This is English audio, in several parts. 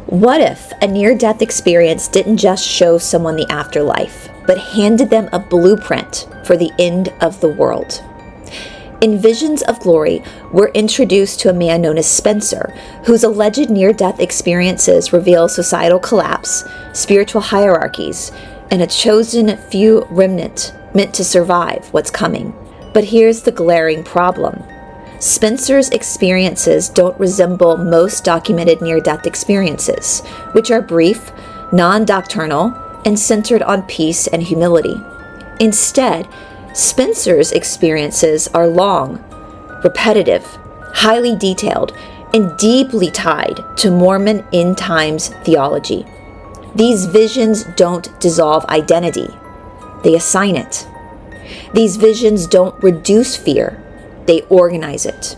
What if a near-death experience didn't just show someone the afterlife, but handed them a blueprint for the end of the world? In Visions of Glory, we're introduced to a man known as Spencer, whose alleged near-death experiences reveal societal collapse, spiritual hierarchies, and a chosen few remnant meant to survive what's coming. But here's the glaring problem. Spencer's experiences don't resemble most documented near-death experiences, which are brief, non-doctrinal, and centered on peace and humility. Instead, Spencer's experiences are long, repetitive, highly detailed, and deeply tied to Mormon end times theology. These visions don't dissolve identity, they assign it. These visions don't reduce fear, they organize it.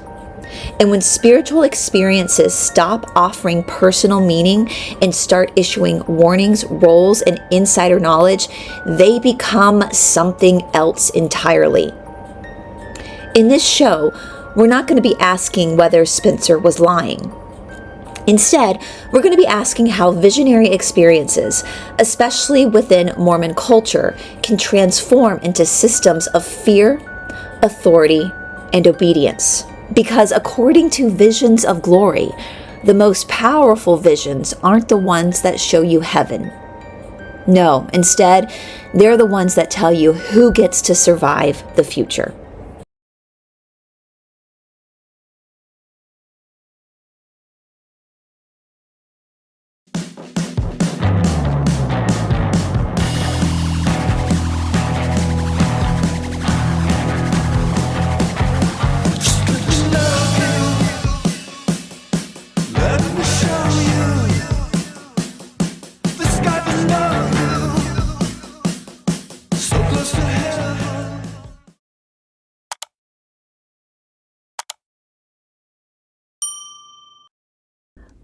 And when spiritual experiences stop offering personal meaning and start issuing warnings, roles, and insider knowledge, they become something else entirely. In this show, we're not going to be asking whether Spencer was lying. Instead, we're going to be asking how visionary experiences, especially within Mormon culture, can transform into systems of fear, authority, and obedience. Because according to Visions of Glory, the most powerful visions aren't the ones that show you heaven. No, instead, they're the ones that tell you who gets to survive the future.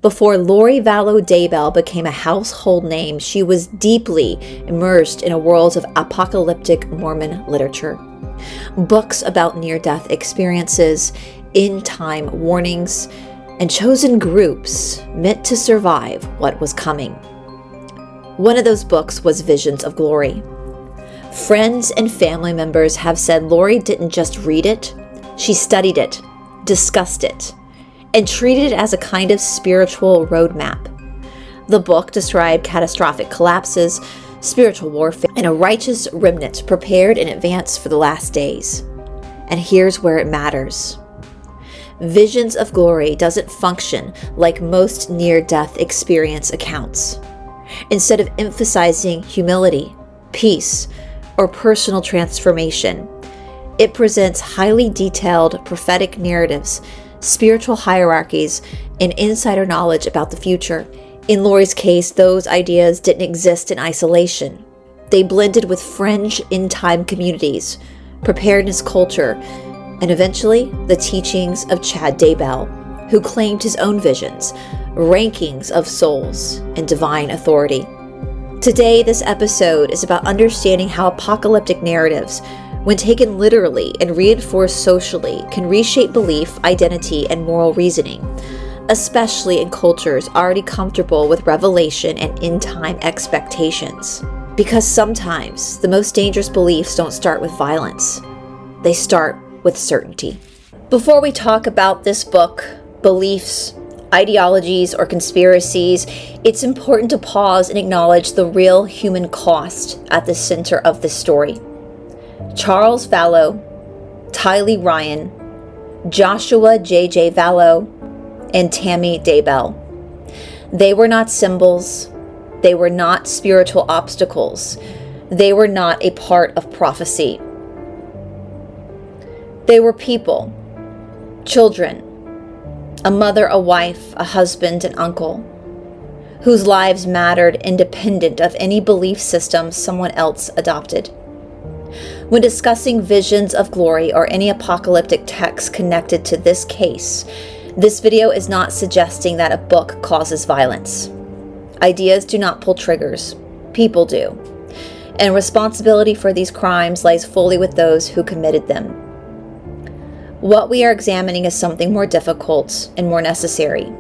Before Lori Vallow Daybell became a household name, she was deeply immersed in a world of apocalyptic Mormon literature. Books about near-death experiences, end-time warnings, and chosen groups meant to survive what was coming. One of those books was Visions of Glory. Friends and family members have said Lori didn't just read it, she studied it, discussed it, and treated it as a kind of spiritual roadmap. The book described catastrophic collapses, spiritual warfare, and a righteous remnant prepared in advance for the last days. And here's where it matters. Visions of Glory doesn't function like most near-death experience accounts. Instead of emphasizing humility, peace, or personal transformation, it presents highly detailed prophetic narratives, spiritual hierarchies, and insider knowledge about the future. In Lori's case, those ideas didn't exist in isolation. They blended with fringe end-time communities, preparedness culture, and eventually the teachings of Chad Daybell, who claimed his own visions, rankings of souls, and divine authority. Today, this episode is about understanding how apocalyptic narratives, when taken literally and reinforced socially, can reshape belief, identity, and moral reasoning, especially in cultures already comfortable with revelation and end-time expectations. Because sometimes the most dangerous beliefs don't start with violence. They start with certainty. Before we talk about this book, beliefs, ideologies, or conspiracies, it's important to pause and acknowledge the real human cost at the center of this story. Charles Vallow, Tylee Ryan, Joshua J.J. Vallow, and Tammy Daybell. They were not symbols. They were not spiritual obstacles. They were not a part of prophecy. They were people, children, a mother, a wife, a husband, an uncle, whose lives mattered independent of any belief system someone else adopted. When discussing Visions of Glory or any apocalyptic text connected to this case, this video is not suggesting that a book causes violence. Ideas do not pull triggers. People do. And responsibility for these crimes lies fully with those who committed them. What we are examining is something more difficult and more necessary.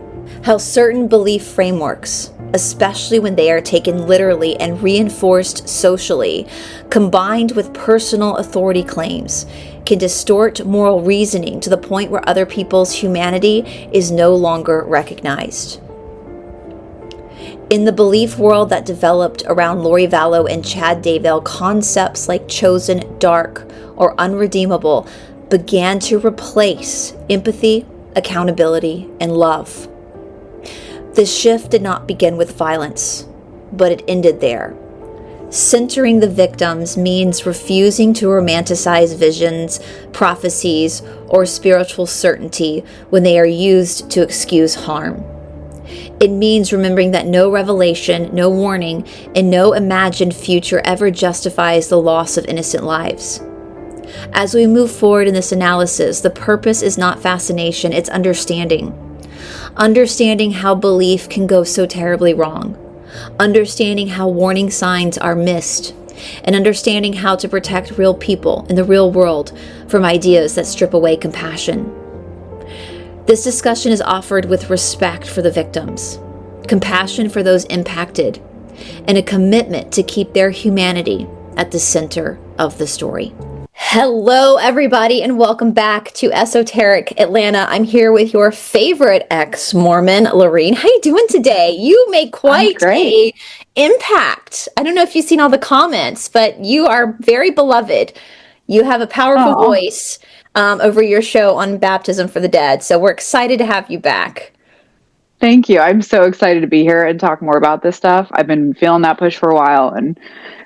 How certain belief frameworks, especially when they are taken literally and reinforced socially, combined with personal authority claims, can distort moral reasoning to the point where other people's humanity is no longer recognized. In the belief world that developed around Lori Vallow and Chad Daybell, concepts like chosen, dark, or unredeemable began to replace empathy, accountability, and love. The shift did not begin with violence, but it ended there. Centering the victims means refusing to romanticize visions, prophecies, or spiritual certainty when they are used to excuse harm. It means remembering that no revelation, no warning, and no imagined future ever justifies the loss of innocent lives. As we move forward in this analysis, the purpose is not fascination, it's understanding. Understanding how belief can go so terribly wrong. Understanding how warning signs are missed. And understanding how to protect real people in the real world from ideas that strip away compassion. This discussion is offered with respect for the victims, compassion for those impacted, and a commitment to keep their humanity at the center of the story. Hello, everybody, and welcome back to Esoteric Atlanta. I'm here with your favorite ex-Mormon, Lorene. How you doing today? You make quite a impact. I don't know if you've seen all the comments, but you are very beloved. You have a powerful voice over your show on baptism for the dead. So we're excited to have you back. Thank you. I'm so excited to be here and talk more about this stuff. I've been feeling that push for a while and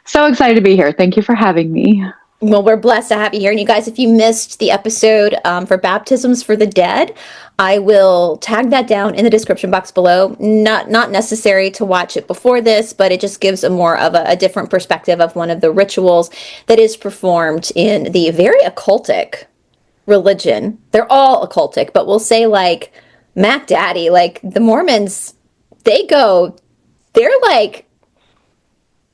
so excited to be here. Thank you for having me. Well, we're blessed to have you here. And you guys, if you missed the episode for baptisms for the dead, I will tag that down in the description box below. Not necessary to watch it before this, but it just gives a more of a different perspective of one of the rituals that is performed in the very occultic religion. They're all occultic, but we'll say like Mac Daddy, like the Mormons,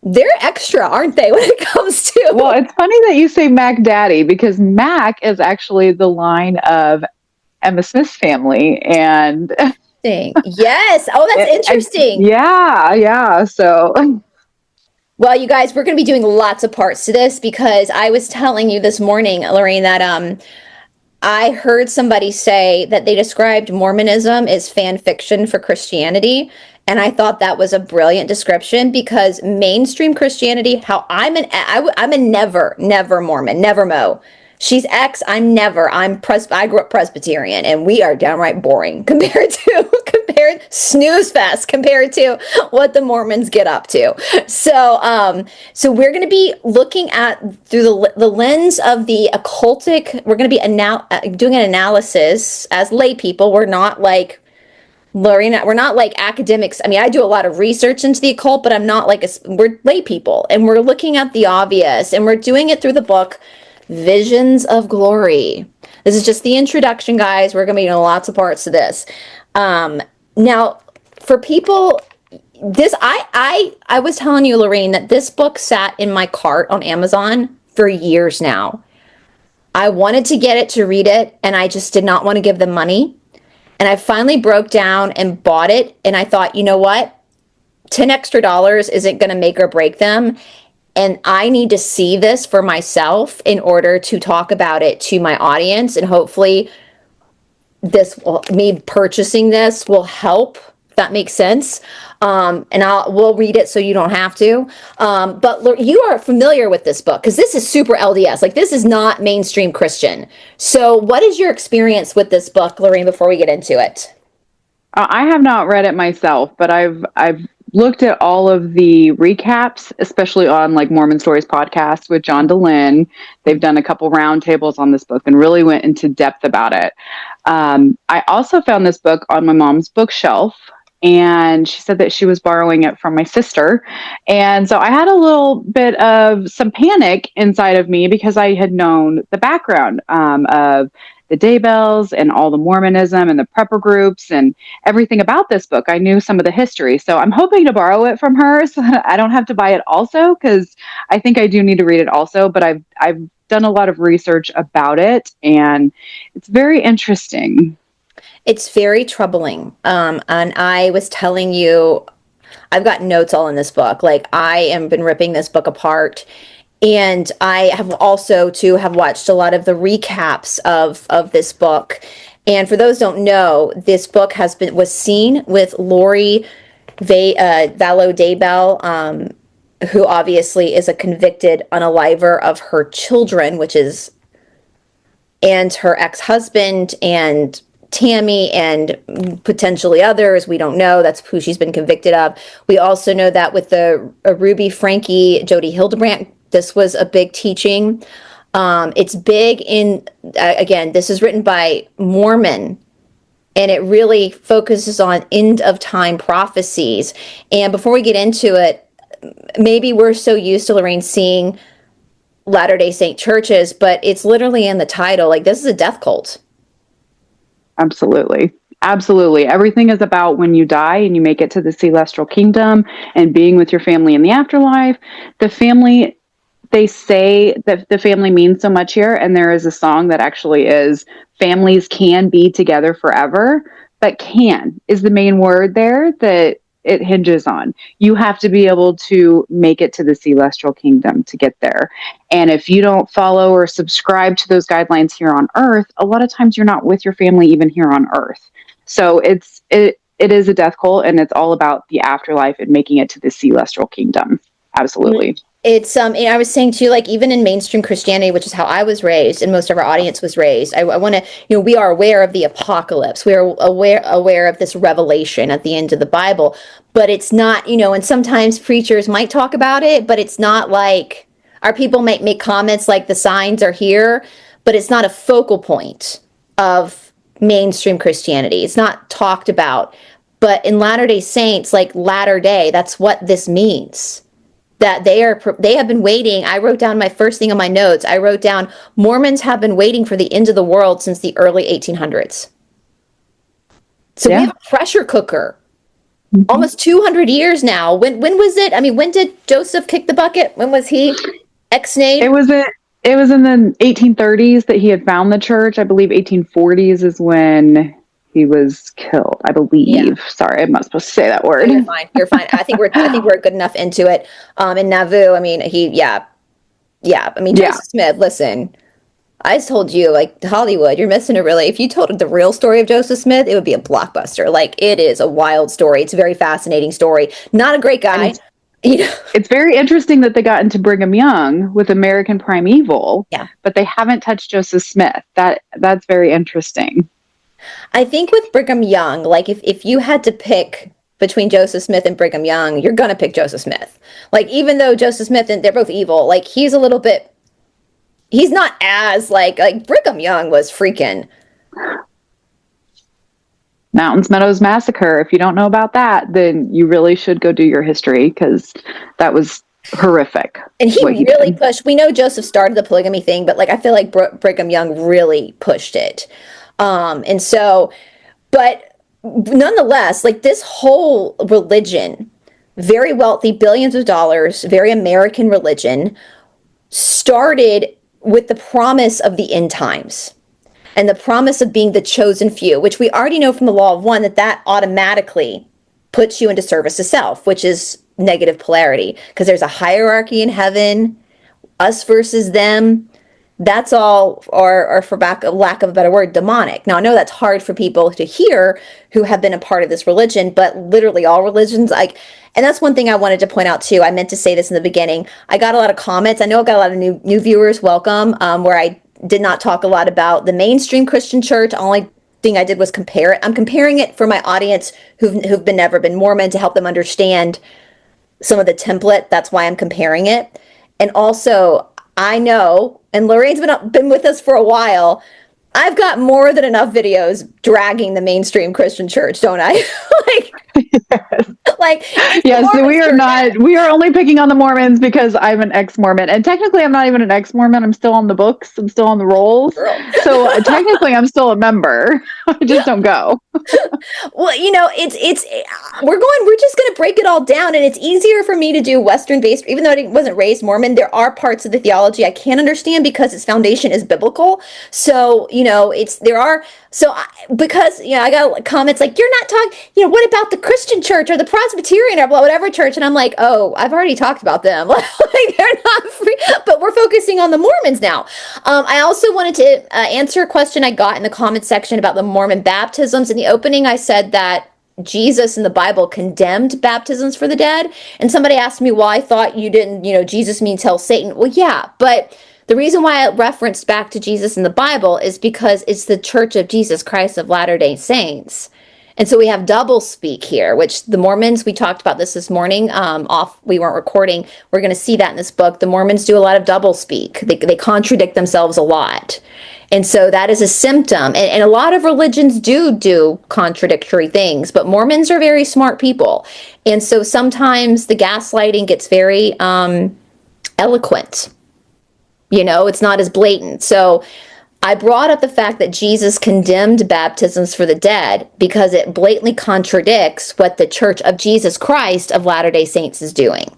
they're extra, aren't they, when it comes to... Well, it's funny that you say Mac Daddy, because Mac is actually the line of Emma Smith's family. And yes. Oh, that's interesting. Yeah. So... Well, you guys, we're going to be doing lots of parts to this, because I was telling you this morning, Lorraine, that I heard somebody say that they described Mormonism as fan fiction for Christianity. And I thought that was a brilliant description, because mainstream Christianity, I'm a never Mormon, never Mo. She's ex, I grew up Presbyterian, and we are downright boring compared snooze fest compared to what the Mormons get up to. So we're going to be looking at through the lens of the occultic. We're going to be doing an analysis as lay people. We're not like Lorena, we're not like academics. I mean, I do a lot of research into the occult, but I'm not like we're lay people, and we're looking at the obvious, and we're doing it through the book Visions of Glory. This is just the introduction, guys. We're going to be doing lots of parts to this. Now, for people, I was telling you, Lorraine, that this book sat in my cart on Amazon for years now. I wanted to get it to read it, and I just did not want to give them money. And I finally broke down and bought it, and I thought, you know what? $10 extra isn't going to make or break them. And I need to see this for myself in order to talk about it to my audience. And hopefully me purchasing this will help, if that makes sense. And we'll read it so you don't have to. But you are familiar with this book, because this is super LDS. Like, this is not mainstream Christian. So what is your experience with this book, Lorraine, before we get into it? I have not read it myself, but I've looked at all of the recaps, especially on like Mormon Stories podcast with John DeLynn. They've done a couple roundtables on this book and really went into depth about it. I also found this book on my mom's bookshelf, and she said that she was borrowing it from my sister. And so I had a little bit of some panic inside of me, because I had known the background of the Daybells and all the Mormonism and the prepper groups and everything about this book. I knew some of the history. So I'm hoping to borrow it from her so that I don't have to buy it also, because I think I do need to read it also. But I've done a lot of research about it, and it's very interesting. It's very troubling. And I was telling you, I've got notes all in this book. Like I am been ripping this book apart. And I have also too have watched a lot of the recaps of this book. And for those who don't know, this book was seen with Lori Vallow Daybell, who obviously is a convicted unaliver of her children, which is and her ex-husband and Tammy and potentially others. We don't know. That's who she's been convicted of. We also know that with the Ruby Frankie, Jody Hildebrandt, this was a big teaching. It's big in, again, this is written by Mormon, and it really focuses on end of time prophecies. And before we get into it, maybe we're so used to, Lorraine, seeing Latter-day Saint churches, but it's literally in the title. Like, this is a death cult. Absolutely. Absolutely. Everything is about when you die and you make it to the celestial kingdom and being with your family in the afterlife. The family, they say that the family means so much here. And there is a song that actually is families can be together forever, but can is the main word there that it hinges on. You have to be able to make it to the celestial kingdom to get there. And if you don't follow or subscribe to those guidelines here on earth, a lot of times you're not with your family even here on earth. So it is a death cult, and it's all about the afterlife and making it to the celestial kingdom. Absolutely. It's and I was saying too, like even in mainstream Christianity, which is how I was raised and most of our audience was raised, I want to, we are aware of the apocalypse. We are aware of this revelation at the end of the Bible, but it's not, and sometimes preachers might talk about it, but it's not like our people might make comments like the signs are here, but it's not a focal point of mainstream Christianity. It's not talked about. But in Latter-day Saints, like latter day, that's what this means. That they have been waiting. I wrote down my first thing on my notes. I wrote down Mormons have been waiting for the end of the world since the early 1800s. So we have a pressure cooker. Mm-hmm. Almost 200 years now. When was it? I mean, when did Joseph kick the bucket? When was he ex-nayed? It was in the 1830s that he had found the church. I believe 1840s is when he was killed, I believe. Yeah. Sorry, I'm not supposed to say that word. You're fine. You're fine. I think we're good enough into it. In Nauvoo, I mean, Joseph Smith, listen, I told you, like, Hollywood, you're missing if you told the real story of Joseph Smith, it would be a blockbuster. Like, it is a wild story. It's a very fascinating story. Not a great guy. It's very interesting that they got into Brigham Young with American Primeval, but they haven't touched Joseph Smith. That's very interesting. I think with Brigham Young, like if you had to pick between Joseph Smith and Brigham Young, you're going to pick Joseph Smith. Like, even though Joseph Smith, and they're both evil, like he's not as like Brigham Young was freaking. Mountains Meadows Massacre. If you don't know about that, then you really should go do your history, because that was horrific. And he really pushed. We know Joseph started the polygamy thing, but like I feel like Brigham Young really pushed it. And so, but nonetheless, like this whole religion, very wealthy, billions of dollars, very American religion, started with the promise of the end times and the promise of being the chosen few, which we already know from the law of one that automatically puts you into service to self, which is negative polarity, because there's a hierarchy in heaven, us versus them. That's all, or for lack of a better word, demonic. Now, I know that's hard for people to hear who have been a part of this religion, but literally all religions, and that's one thing I wanted to point out too. I meant to say this in the beginning. I got a lot of comments. I know I got a lot of new viewers. Welcome. Where I did not talk a lot about the mainstream Christian church. Only thing I did was compare it. I'm comparing it for my audience who've never been Mormon, to help them understand some of the template. That's why I'm comparing it. And also, I know, and Lorraine's been with us for a while, I've got more than enough videos dragging the mainstream Christian church, don't I? Like, it's the Yes, Mormons who are bad. we are only picking on the Mormons because I'm an ex-Mormon. And technically I'm not even an ex-Mormon. I'm still on the books. I'm still on the rolls. Girl. So technically I'm still a member. I just don't go. Well, it's we're just going to break it all down, and it's easier for me to do Western based, even though I wasn't raised Mormon. There are parts of the theology I can't understand because its foundation is biblical. So, it's there are so I, because I got comments like, you're not talking, what about the Christian church or the Presbyterian or whatever church? And I'm like, oh, I've already talked about them. Like, they're not free, but we're focusing on the Mormons now. I also wanted to answer a question I got in the comments section about the Mormon baptisms. In the opening, I said that Jesus in the Bible condemned baptisms for the dead. And somebody asked me, well, I thought you didn't, Jesus means tell Satan. Well, yeah, but the reason why I referenced back to Jesus in the Bible is because it's the Church of Jesus Christ of Latter-day Saints. And so we have double speak here, which the Mormons, we talked about this morning, we weren't recording. We're going to see that in this book. The Mormons do a lot of double speak. They contradict themselves a lot. And so that is a symptom. And a lot of religions do contradictory things, but Mormons are very smart people. And so sometimes the gaslighting gets very eloquent. It's not as blatant. So I brought up the fact that Jesus condemned baptisms for the dead because it blatantly contradicts what the Church of Jesus Christ of Latter-day Saints is doing.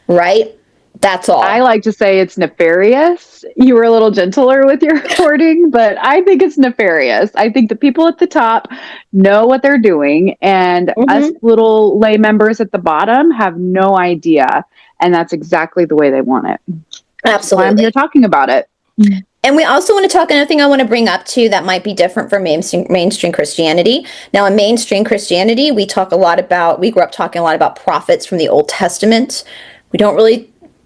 Right? That's all. I like to say it's nefarious. You were a little gentler with your wording, but I think it's nefarious. I think the people at the top know what they're doing, and us little lay members at the bottom have no idea. And that's exactly the way they want it. Absolutely. That's why I'm here talking about it. And we also want to talk, another thing I want to bring up too that might be different from mainstream Christianity. Now, in mainstream Christianity, we grew up talking a lot about prophets from the Old Testament.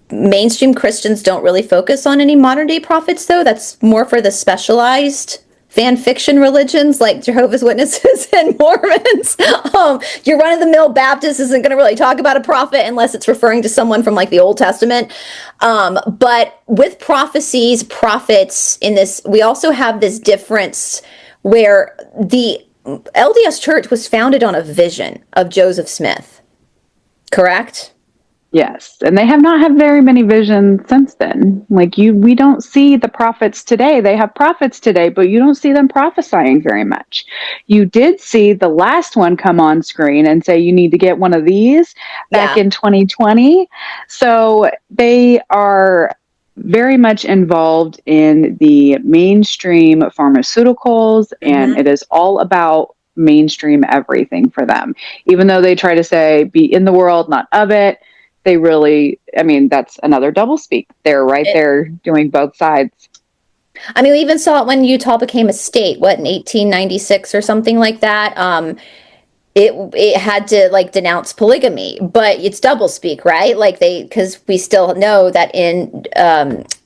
Mainstream Christians don't really focus on any modern day prophets, though. That's more for the specialized fan fiction religions like Jehovah's Witnesses and Mormons. Your run-of-the-mill Baptist isn't going to really talk about a prophet unless it's referring to someone from like the Old Testament. But with prophecies, prophets in this, we also have this difference where the LDS Church was founded on a vision of Joseph Smith. Correct? Yes, and they have not had very many visions since then. We don't see the prophets today. They have prophets today, but you don't see them prophesying very much. You did see the last one come on screen and say, you need to get one of these back in 2020. So they are very much involved in the mainstream pharmaceuticals, and it is all about mainstream everything for them. Even though they try to say, be in the world, not of it. They really, that's another doublespeak. They're right there doing both sides. We even saw it when Utah became a state, in 1896 or something like that. It had to denounce polygamy, but it's doublespeak, right? Because we still know that in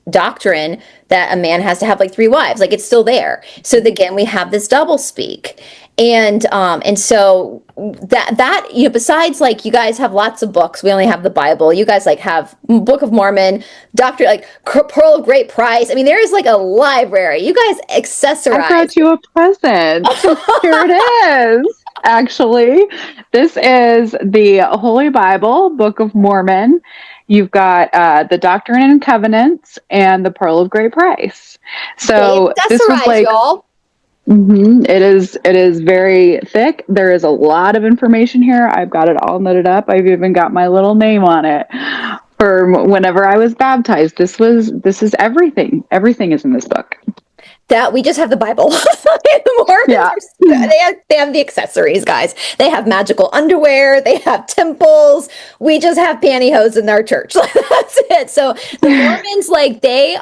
doctrine that a man has to have 3 wives. It's still there. So again, we have this doublespeak. And so that besides you guys have lots of books, we only have the Bible. You guys have Book of Mormon, Doctrine, Pearl of Great Price. There is a library. You guys accessorize. I brought you a present. Here it is. Actually, this is the Holy Bible, Book of Mormon. You've got the Doctrine and Covenants and the Pearl of Great Price. So this was y'all. It is very thick. There is a lot of information here. I've got it all noted up. I've even got my little name on it for whenever I was baptized. This is everything. Everything is in this book. That we just have the Bible. The Mormons they have the accessories, guys. They have magical underwear. They have temples. We just have pantyhose in our church. That's it. So the Mormons, they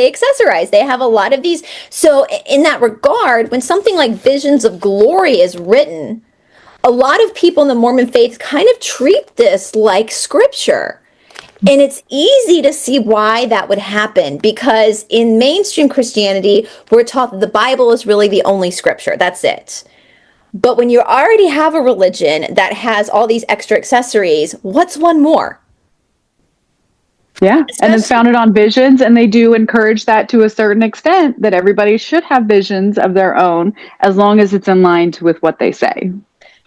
accessorize. They have a lot of these. So in that regard, when something like Visions of Glory is written, a lot of people in the Mormon faith kind of treat this like scripture. And it's easy to see why that would happen, because in mainstream Christianity, we're taught that the Bible is really the only scripture. That's it. But when you already have a religion that has all these extra accessories, what's one more? Yeah, and it's founded on visions, and they do encourage that to a certain extent, that everybody should have visions of their own as long as it's in line with what they say.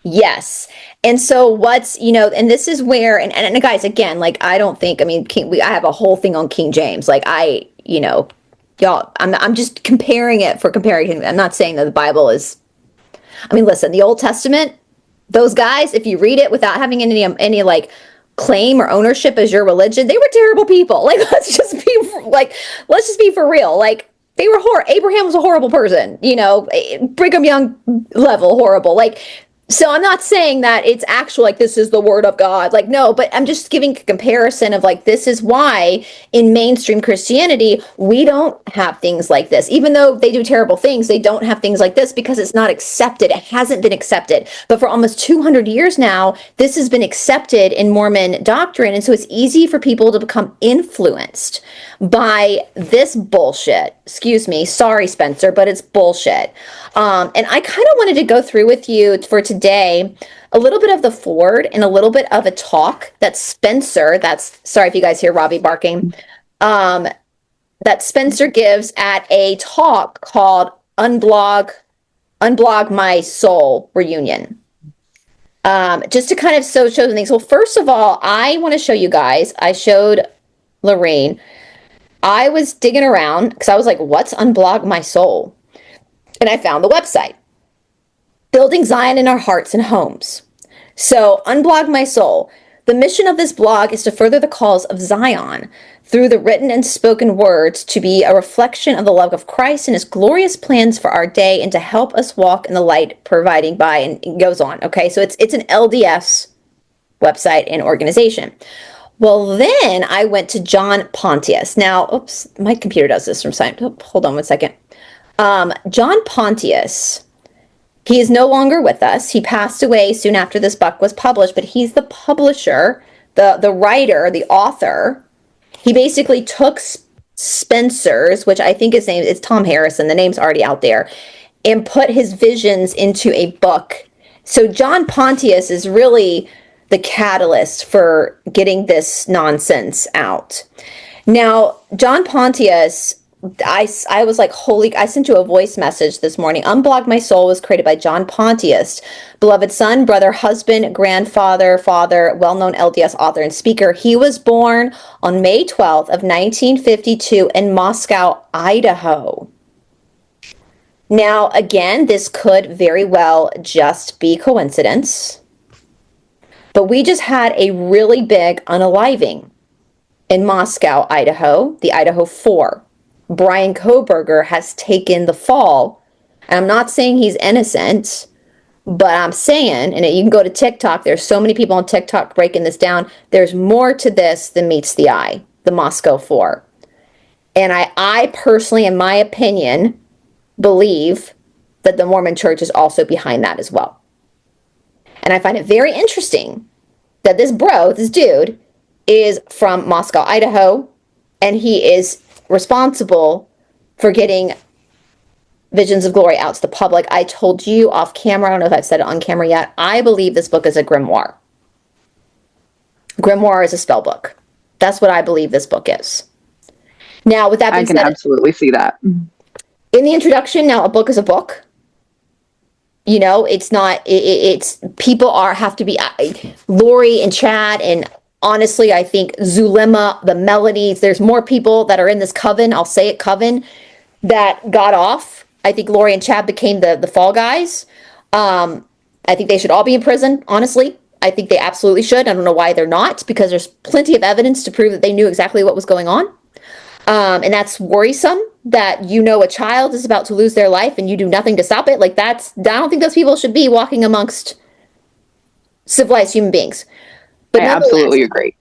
Yes. And so what's, and this is where, and guys, again, like, I don't think, I mean, I have a whole thing on King James. Like, y'all, I'm just comparing it for comparing. I'm not saying that the Bible is, I mean, listen, the Old Testament, those guys, if you read it without having any like claim or ownership as your religion, they were terrible people. Like, let's just be for real. Like, they were horrible. Abraham was a horrible person, Brigham Young level horrible. Like, so I'm not saying that it's actual, like, this is the word of God. Like, no, but I'm just giving a comparison of, like, this is why in mainstream Christianity, we don't have things like this. Even though they do terrible things, they don't have things like this because it's not accepted. It hasn't been accepted. But for almost 200 years now, this has been accepted in Mormon doctrine. And so it's easy for people to become influenced by this bullshit. Excuse me. Sorry, Spencer, but it's bullshit. And I kind of wanted to go through with you for today a little bit of the forward and a little bit of a talk that Spencer, sorry if you guys hear Robbie barking, that Spencer gives at a talk called Unblog My Soul Reunion. Just to kind of show some things. Well, first of all, I want to show you guys, I showed Lorraine, I was digging around because I was like, what's Unblog My Soul? And I found the website. Building Zion in our hearts and homes. So, Unblog My Soul. The mission of this blog is to further the cause of Zion through the written and spoken words, to be a reflection of the love of Christ and his glorious plans for our day, and to help us walk in the light providing by, and it goes on. Okay, so it's an LDS website and organization. Well, then I went to John Pontius. Now, oops, my computer does this from time. Hold on one second. John Pontius, he is no longer with us. He passed away soon after this book was published, but he's the publisher, the writer, the author. He basically took Spencer's, which I think his name is Tom Harrison, the name's already out there, and put his visions into a book. So John Pontius is really the catalyst for getting this nonsense out. Now, John Pontius, I was like, I sent you a voice message this morning. Unblog My Soul was created by John Pontius, beloved son, brother, husband, grandfather, father, well-known LDS author and speaker. He was born on May 12th of 1952 in Moscow, Idaho. Now, again, this could very well just be coincidence, but we just had a really big unaliving in Moscow, Idaho, the Idaho 4. Brian Koberger has taken the fall. And I'm not saying he's innocent, but I'm saying, and you can go to TikTok, there's so many people on TikTok breaking this down, there's more to this than meets the eye, the Moscow 4. And I personally, in my opinion, believe that the Mormon Church is also behind that as well. And I find it very interesting that this dude, is from Moscow, Idaho, and he is responsible for getting Visions of Glory out to the public. I told you off camera, I don't know if I've said it on camera yet, I believe this book is a grimoire. Grimoire is a spell book. That's what I believe this book is. Now, with that being said, I can absolutely see that. In the introduction, now a book is a book. It's not, it's people have to be, Lori and Chad, and honestly, I think Zulema, the Melodies, there's more people that are in this coven, I'll say it, coven, that got off. I think Lori and Chad became the fall guys. I think they should all be in prison, honestly. I think they absolutely should. I don't know why they're not, because there's plenty of evidence to prove that they knew exactly what was going on. And that's worrisome, that a child is about to lose their life and you do nothing to stop it. Like, I don't think those people should be walking amongst civilized human beings. But I absolutely agree.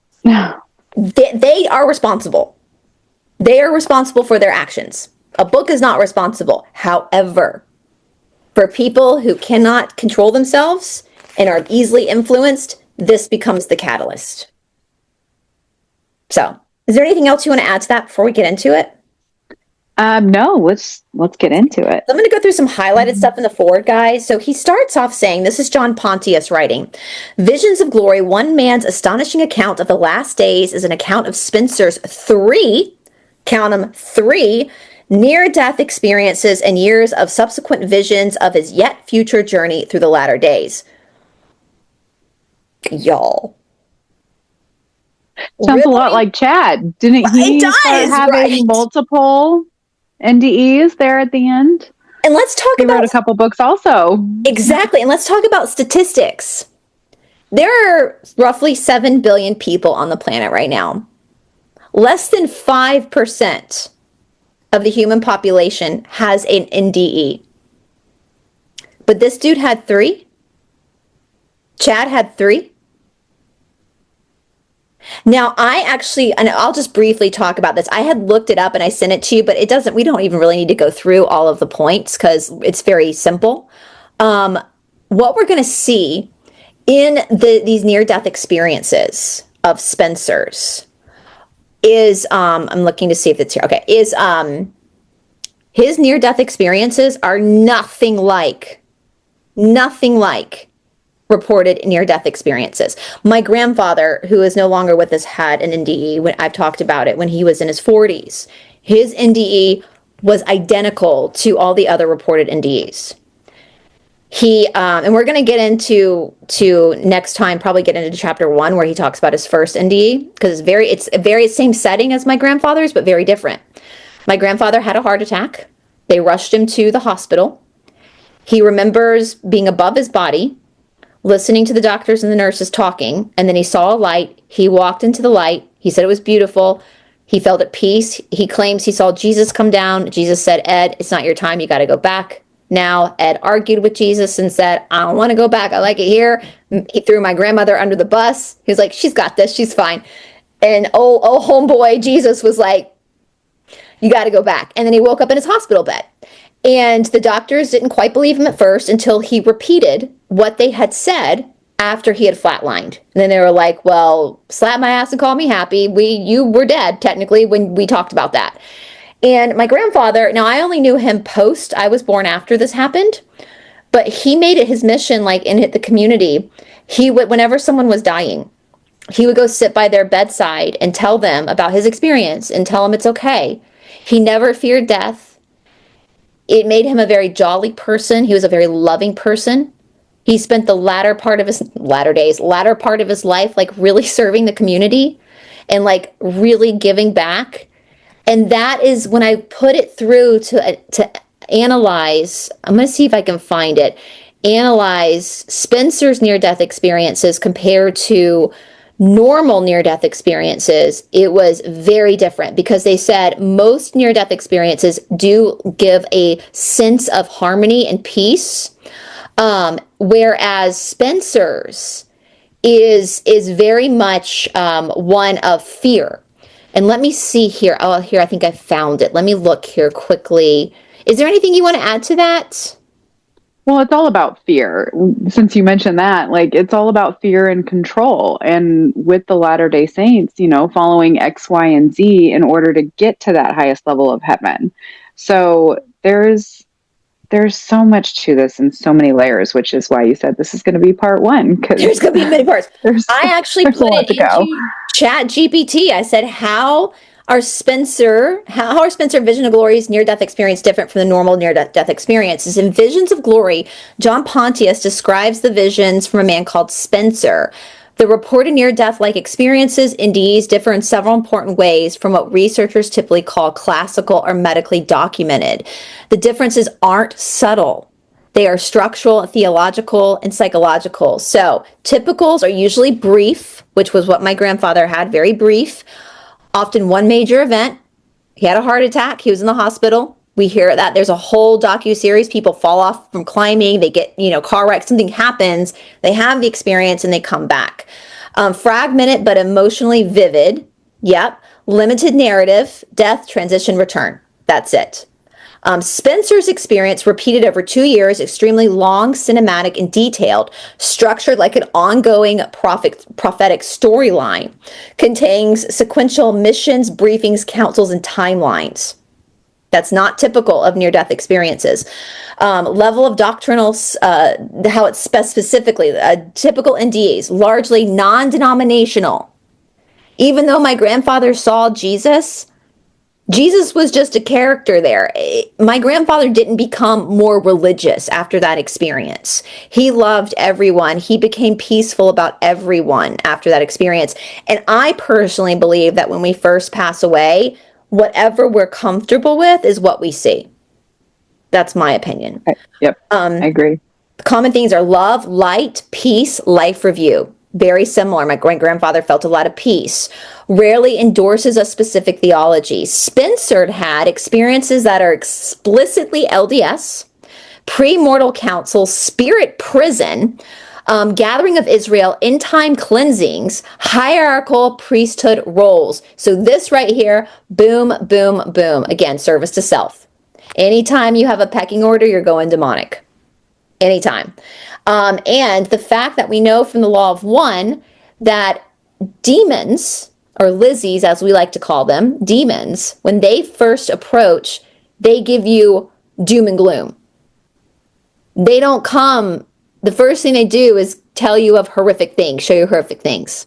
They are responsible. They are responsible for their actions. A book is not responsible. However, for people who cannot control themselves and are easily influenced, this becomes the catalyst. So, is there anything else you want to add to that before we get into it? No, let's get into it. I'm going to go through some highlighted stuff in the forward, guys. So he starts off saying, this is John Pontius writing, Visions of Glory, one man's astonishing account of the last days, is an account of Spencer's 3, count them, 3, near-death experiences and years of subsequent visions of his yet future journey through the latter days. y'all. Sounds a Really? lot like Chad. Didn't It he start does, having right? multiple NDEs there at the end? And let's talk He wrote about a couple books also. exactly. And let's talk about statistics. There are roughly 7 billion people on the planet right now. Less than 5% of the human population has an NDE. But this dude had 3. Chad had 3. Now, and I'll just briefly talk about this. I had looked it up and I sent it to you, but we don't even really need to go through all of the points because it's very simple. What we're going to see in these near-death experiences of Spencer's is, I'm looking to see if it's here. Okay, is his near-death experiences are nothing like reported near-death experiences. My grandfather, who is no longer with us, had an NDE. When I've talked about it, when he was in his 40s, his NDE was identical to all the other reported NDEs. And we're going to get into next time, probably get into chapter 1 where he talks about his first NDE, because it's a very same setting as my grandfather's, but very different. My grandfather had a heart attack. They rushed him to the hospital. He remembers being above his body, listening to the doctors and the nurses talking, and then he saw a light. He walked into the light. He said it was beautiful. He felt at peace. He claims he saw Jesus come down. Jesus said, "Ed, it's not your time. You got to go back now." Ed argued with Jesus and said, "I don't want to go back. I like it here." He threw my grandmother under the bus. He was like, "She's got this. She's fine." And oh homeboy, Jesus was like, "You got to go back." And then he woke up in his hospital bed. And the doctors didn't quite believe him at first until he repeated what they had said after he had flatlined. And then they were like, "Well, slap my ass and call me happy. You were dead, technically, when we talked about that." And my grandfather, now I only knew him post, I was born after this happened, but he made it his mission, like in the community. He would, whenever someone was dying, he would go sit by their bedside and tell them about his experience and tell them it's okay. He never feared death. It made him a very jolly person. He was a very loving person. He spent the latter part of his life, like really serving the community and like really giving back. And that is when I put it through to analyze. I'm going to see if I can find it. Analyze Spencer's near-death experiences compared to normal near-death experiences. It was very different because they said most near-death experiences do give a sense of harmony and peace, whereas Spencer's is very much one of fear. And let me see here. Oh, here, I think I found it. Let me look here quickly. Is there anything you want to add to that? Well, it's all about fear. Since you mentioned that, like it's all about fear and control. And with the Latter-day Saints, following X, Y, and Z in order to get to that highest level of heaven. So there's so much to this and so many layers, which is why you said this is going to be part 1. There's going to be many parts. I actually put it into Chat GPT. I said, how are Spencer Vision of Glory's near-death experience different from the normal near-death experiences? In Visions of Glory, John Pontius describes the visions from a man called Spencer. The reported near-death-like experiences, NDEs, differ in several important ways from what researchers typically call classical or medically documented. The differences aren't subtle. They are structural, theological, and psychological. So typicals are usually brief, which was what my grandfather had, very brief. Often one major event. He had a heart attack. He was in the hospital. We hear that there's a whole docu-series. People fall off from climbing. They get, car wreck. Something happens. They have the experience and they come back. Fragmented but emotionally vivid. Yep. Limited narrative. Death, transition, return. That's it. Spencer's experience, repeated over 2 years, extremely long, cinematic, and detailed, structured like an ongoing prophetic storyline, contains sequential missions, briefings, councils, and timelines. That's not typical of near-death experiences. Level of doctrinal, how it's specifically, typical NDEs, largely non-denominational. Even though my grandfather saw Jesus, Jesus was just a character there. My grandfather didn't become more religious after that experience. He loved everyone. He became peaceful about everyone after that experience. And I personally believe that when we first pass away, whatever we're comfortable with is what we see. That's my opinion. Yep, I agree. Common themes are love, light, peace, life review. Very similar. My grandfather felt a lot of peace. Rarely endorses a specific theology. Spencer had experiences that are explicitly LDS, premortal council, spirit prison, gathering of Israel, end time cleansings, hierarchical priesthood roles. So this right here, boom, boom, boom. Again, service to self. Anytime you have a pecking order, you're going demonic. Anytime. And the fact that we know from the law of one that demons, or Lizzies as we like to call them, demons, when they first approach, they give you doom and gloom. They don't come, the first thing they do is tell you of horrific things, show you horrific things.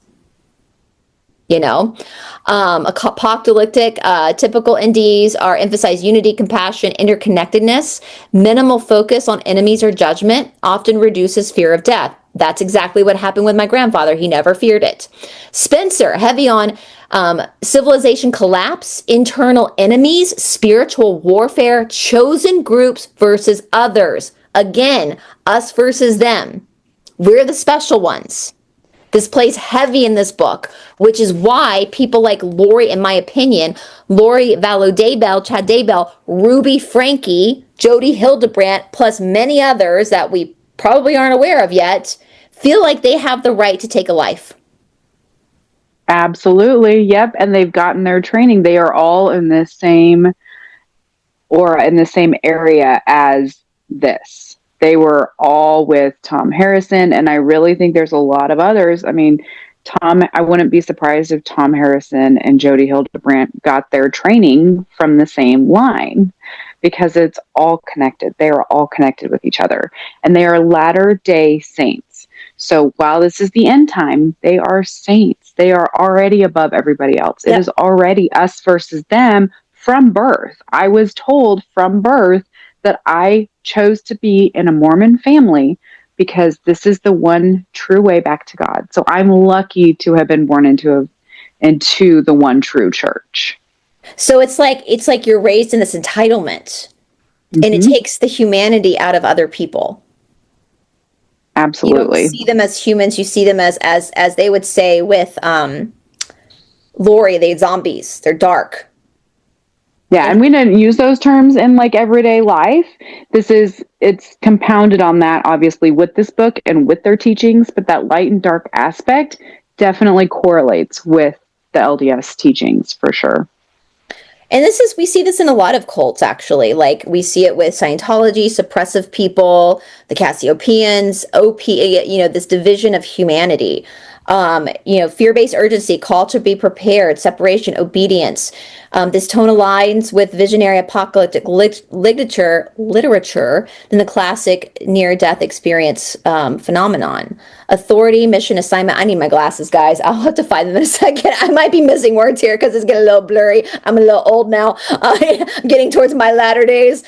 You know, apocalyptic, typical NDEs are emphasize unity, compassion, interconnectedness, minimal focus on enemies or judgment, often reduces fear of death. That's exactly what happened with my grandfather. He never feared it. Spencer, heavy on civilization collapse, internal enemies, spiritual warfare, chosen groups versus others. Again, us versus them. We're the special ones. This plays heavy in this book, which is why people like Lori, in my opinion, Lori Vallow Daybell, Chad Daybell, Ruby Frankie, Jody Hildebrandt, plus many others that we probably aren't aware of yet, feel like they have the right to take a life. Absolutely. Yep. And they've gotten their training. They are all in the same area as this. They were all with Tom Harrison, and I really think there's a lot of others. I mean, I wouldn't be surprised if Tom Harrison and Jody Hildebrandt got their training from the same line, because it's all connected. They are all connected with each other, and they are Latter-day Saints. So while this is the end time, they are saints. They are already above everybody else. Yep. It is already us versus them from birth. I was told from birth that I chose to be in a Mormon family because this is the one true way back to God. So I'm lucky to have been born into the one true church. So it's like you're raised in this entitlement, and it takes the humanity out of other people. Absolutely. You don't see them as humans. You see them as they would say with Lori, they zombies. They're dark. Yeah, and we didn't use those terms in like everyday life. It's compounded on that, obviously, with this book and with their teachings, but that light and dark aspect definitely correlates with the LDS teachings for sure. And we see this in a lot of cults, actually. Like, we see it with Scientology, suppressive people, the Cassiopeans, this division of humanity. Fear-based urgency, call to be prepared, separation, obedience. This tone aligns with visionary apocalyptic literature than the classic near-death experience phenomenon. Authority, mission, assignment. I need my glasses, guys. I'll have to find them in a second. I might be missing words here because it's getting a little blurry. I'm a little old now. I'm getting towards my latter days.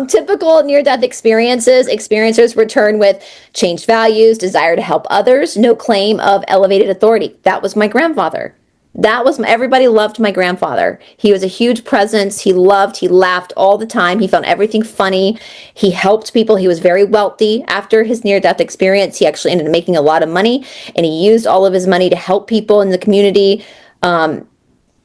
Typical near-death experiences. Experiencers return with changed values, desire to help others, no claim of elevated authority. That was my grandfather. Everybody loved my grandfather. He was a huge presence. He laughed all the time. He found everything funny. He helped people. He was very wealthy. After his near-death experience, he actually ended up making a lot of money, and he used all of his money to help people in the community.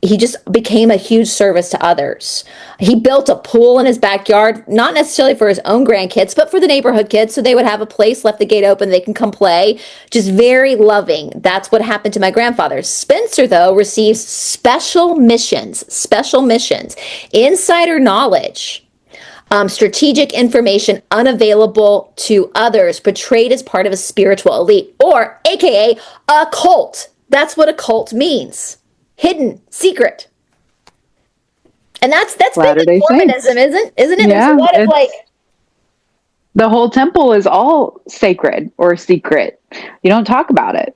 He just became a huge service to others. He built a pool in his backyard, not necessarily for his own grandkids, but for the neighborhood kids, so they would have a place, left the gate open, they can come play. Just very loving. That's what happened to my grandfather. Spencer, though, receives special missions, insider knowledge, strategic information unavailable to others, portrayed as part of a spiritual elite, or AKA a cult. That's what a cult means. Hidden, secret. And that's big in Mormonism, isn't it? Yeah, there's a lot of the whole temple is all sacred or secret. You don't talk about it.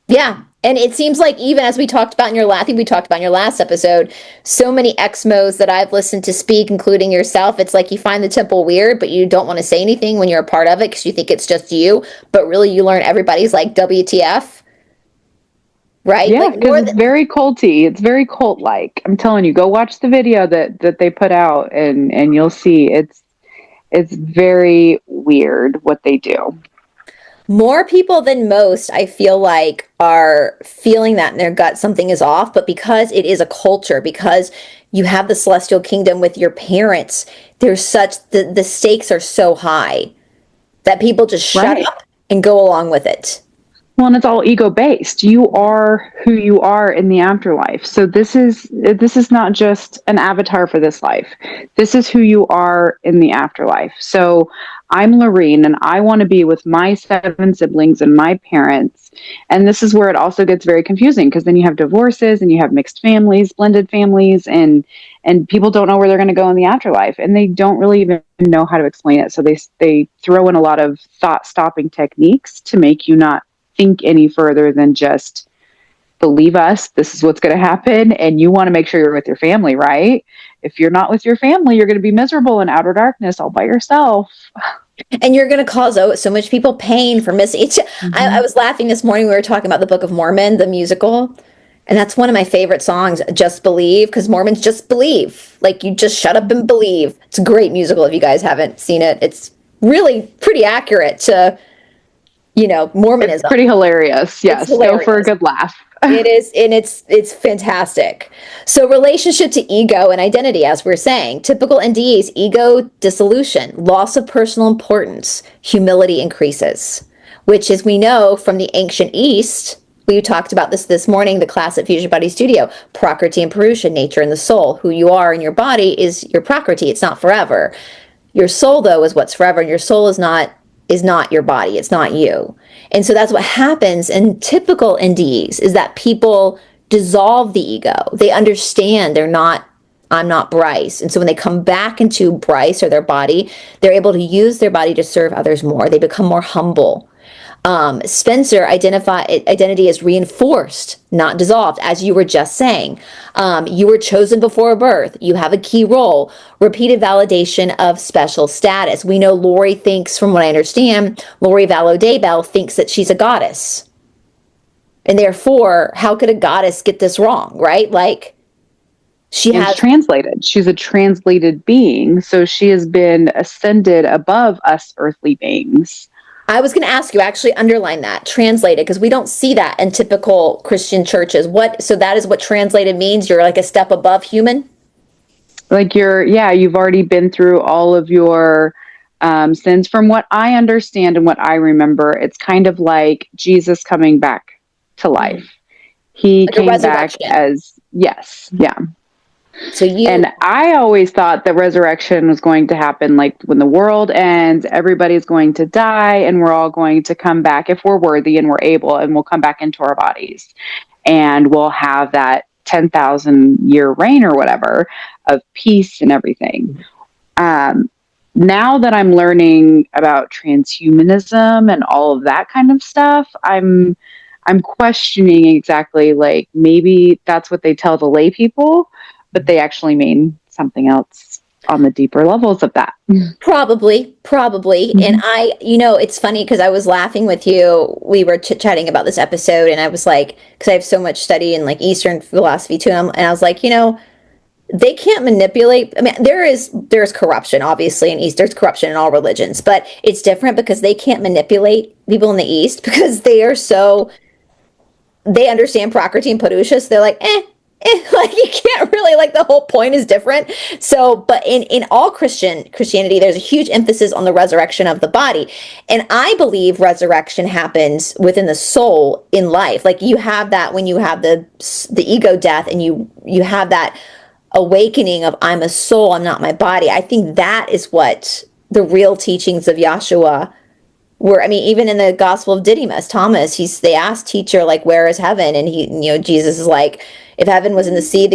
Yeah. And it seems like even as we talked about in your last, I think we talked about in your last episode, so many Exmos that I've listened to speak, including yourself, it's like you find the temple weird, but you don't want to say anything when you're a part of it because you think it's just you. But really, you learn everybody's like WTF, right? Yeah, Like because more it's than very culty. It's very cult-like. I'm telling you, go watch the video that they put out, and you'll see it's very weird what they do. more people than most, I feel like, are feeling that in their gut something is off. But because it is a culture, because you have the celestial kingdom with your parents, there's such the stakes are so high that people just shut Right. up and go along with it. Well, and it's all ego based. You are who you are in the afterlife. So this is not just an avatar for this life. This is who you are in the afterlife. So I'm Lorene and I want to be with my 7 siblings and my parents. And this is where it also gets very confusing because then you have divorces and you have mixed families, blended families, and people don't know where they're going to go in the afterlife and they don't really even know how to explain it. So they throw in a lot of thought stopping techniques to make you not think any further than just believe us, this is what's going to happen, and you want to make sure you're with your family, right? If you're not with your family, you're going to be miserable in outer darkness all by yourself. And you're going to cause so much people pain for missing it. I Mm-hmm. was laughing this morning. We were talking about the Book of Mormon, the musical. And that's one of my favorite songs, Just Believe, because Mormons just believe. Like, you just shut up and believe. It's a great musical if you guys haven't seen it. It's really pretty accurate to, It's Mormonism. pretty hilarious. It's Yes, go for a hilarious. good laugh. It is, and it's fantastic. So relationship to ego and identity, as we're saying, typical NDEs, ego dissolution, loss of personal importance, humility increases, which, as we know from the ancient East, we talked about this morning, the class at Fusion Body Studio, Prakriti and Purusha, nature and the soul. Who you are in your body is your Prakriti. It's not forever. Your soul, though, is what's forever, and your soul is not your body. It's not you. And so that's what happens in typical NDEs is that people dissolve the ego. They understand I'm not Bryce. And so when they come back into Bryce or their body, they're able to use their body to serve others more. They become more humble. Spencer identity is reinforced, not dissolved, as you were just saying. You were chosen before birth. You have a key role. Repeated validation of special status. We know Lori thinks, from what I understand, Lori Vallow Daybell thinks that she's a goddess. And therefore, how could a goddess get this wrong, right? Like, she And has translated. She's a translated being, so she has been ascended above us earthly beings. I was going to ask you, actually underline that, translated, because we don't see that in typical Christian churches. So that is what translated means? You're like a step above human? Like you've already been through all of your sins. From what I understand and what I remember, it's kind of like Jesus coming back to Mm. life. He Like a came back resurrection. as, yes, yeah. So And I always thought that resurrection was going to happen like when the world ends, everybody's going to die, and we're all going to come back if we're worthy and we're able, and we'll come back into our bodies. And we'll have that 10,000-year reign or whatever of peace and everything. Um, Now that I'm learning about transhumanism and all of that kind of stuff, I'm questioning exactly, like, maybe that's what they tell the lay people, but they actually mean something else on the deeper levels of that. probably. And Mhm. it's funny because I was laughing with you. We were chit-chatting about this episode, and I was like, because I have so much study in like Eastern philosophy too, and I was like, they can't manipulate. I mean, there's corruption, obviously, in East. There's corruption in all religions, but it's different because they can't manipulate people in the East because they understand Prakriti and Purusha, so they're like, like you can't really, like, the whole point is different. So, but in all Christianity, there's a huge emphasis on the resurrection of the body, and I believe resurrection happens within the soul in life. Like, you have that when you have the ego death, and you have that awakening of I'm a soul, I'm not my body. I think that is what the real teachings of Yahshua were. I mean, even in the Gospel of Didymus, Thomas, they asked teacher, like, where is heaven? And Jesus is like, if heaven was in the sea,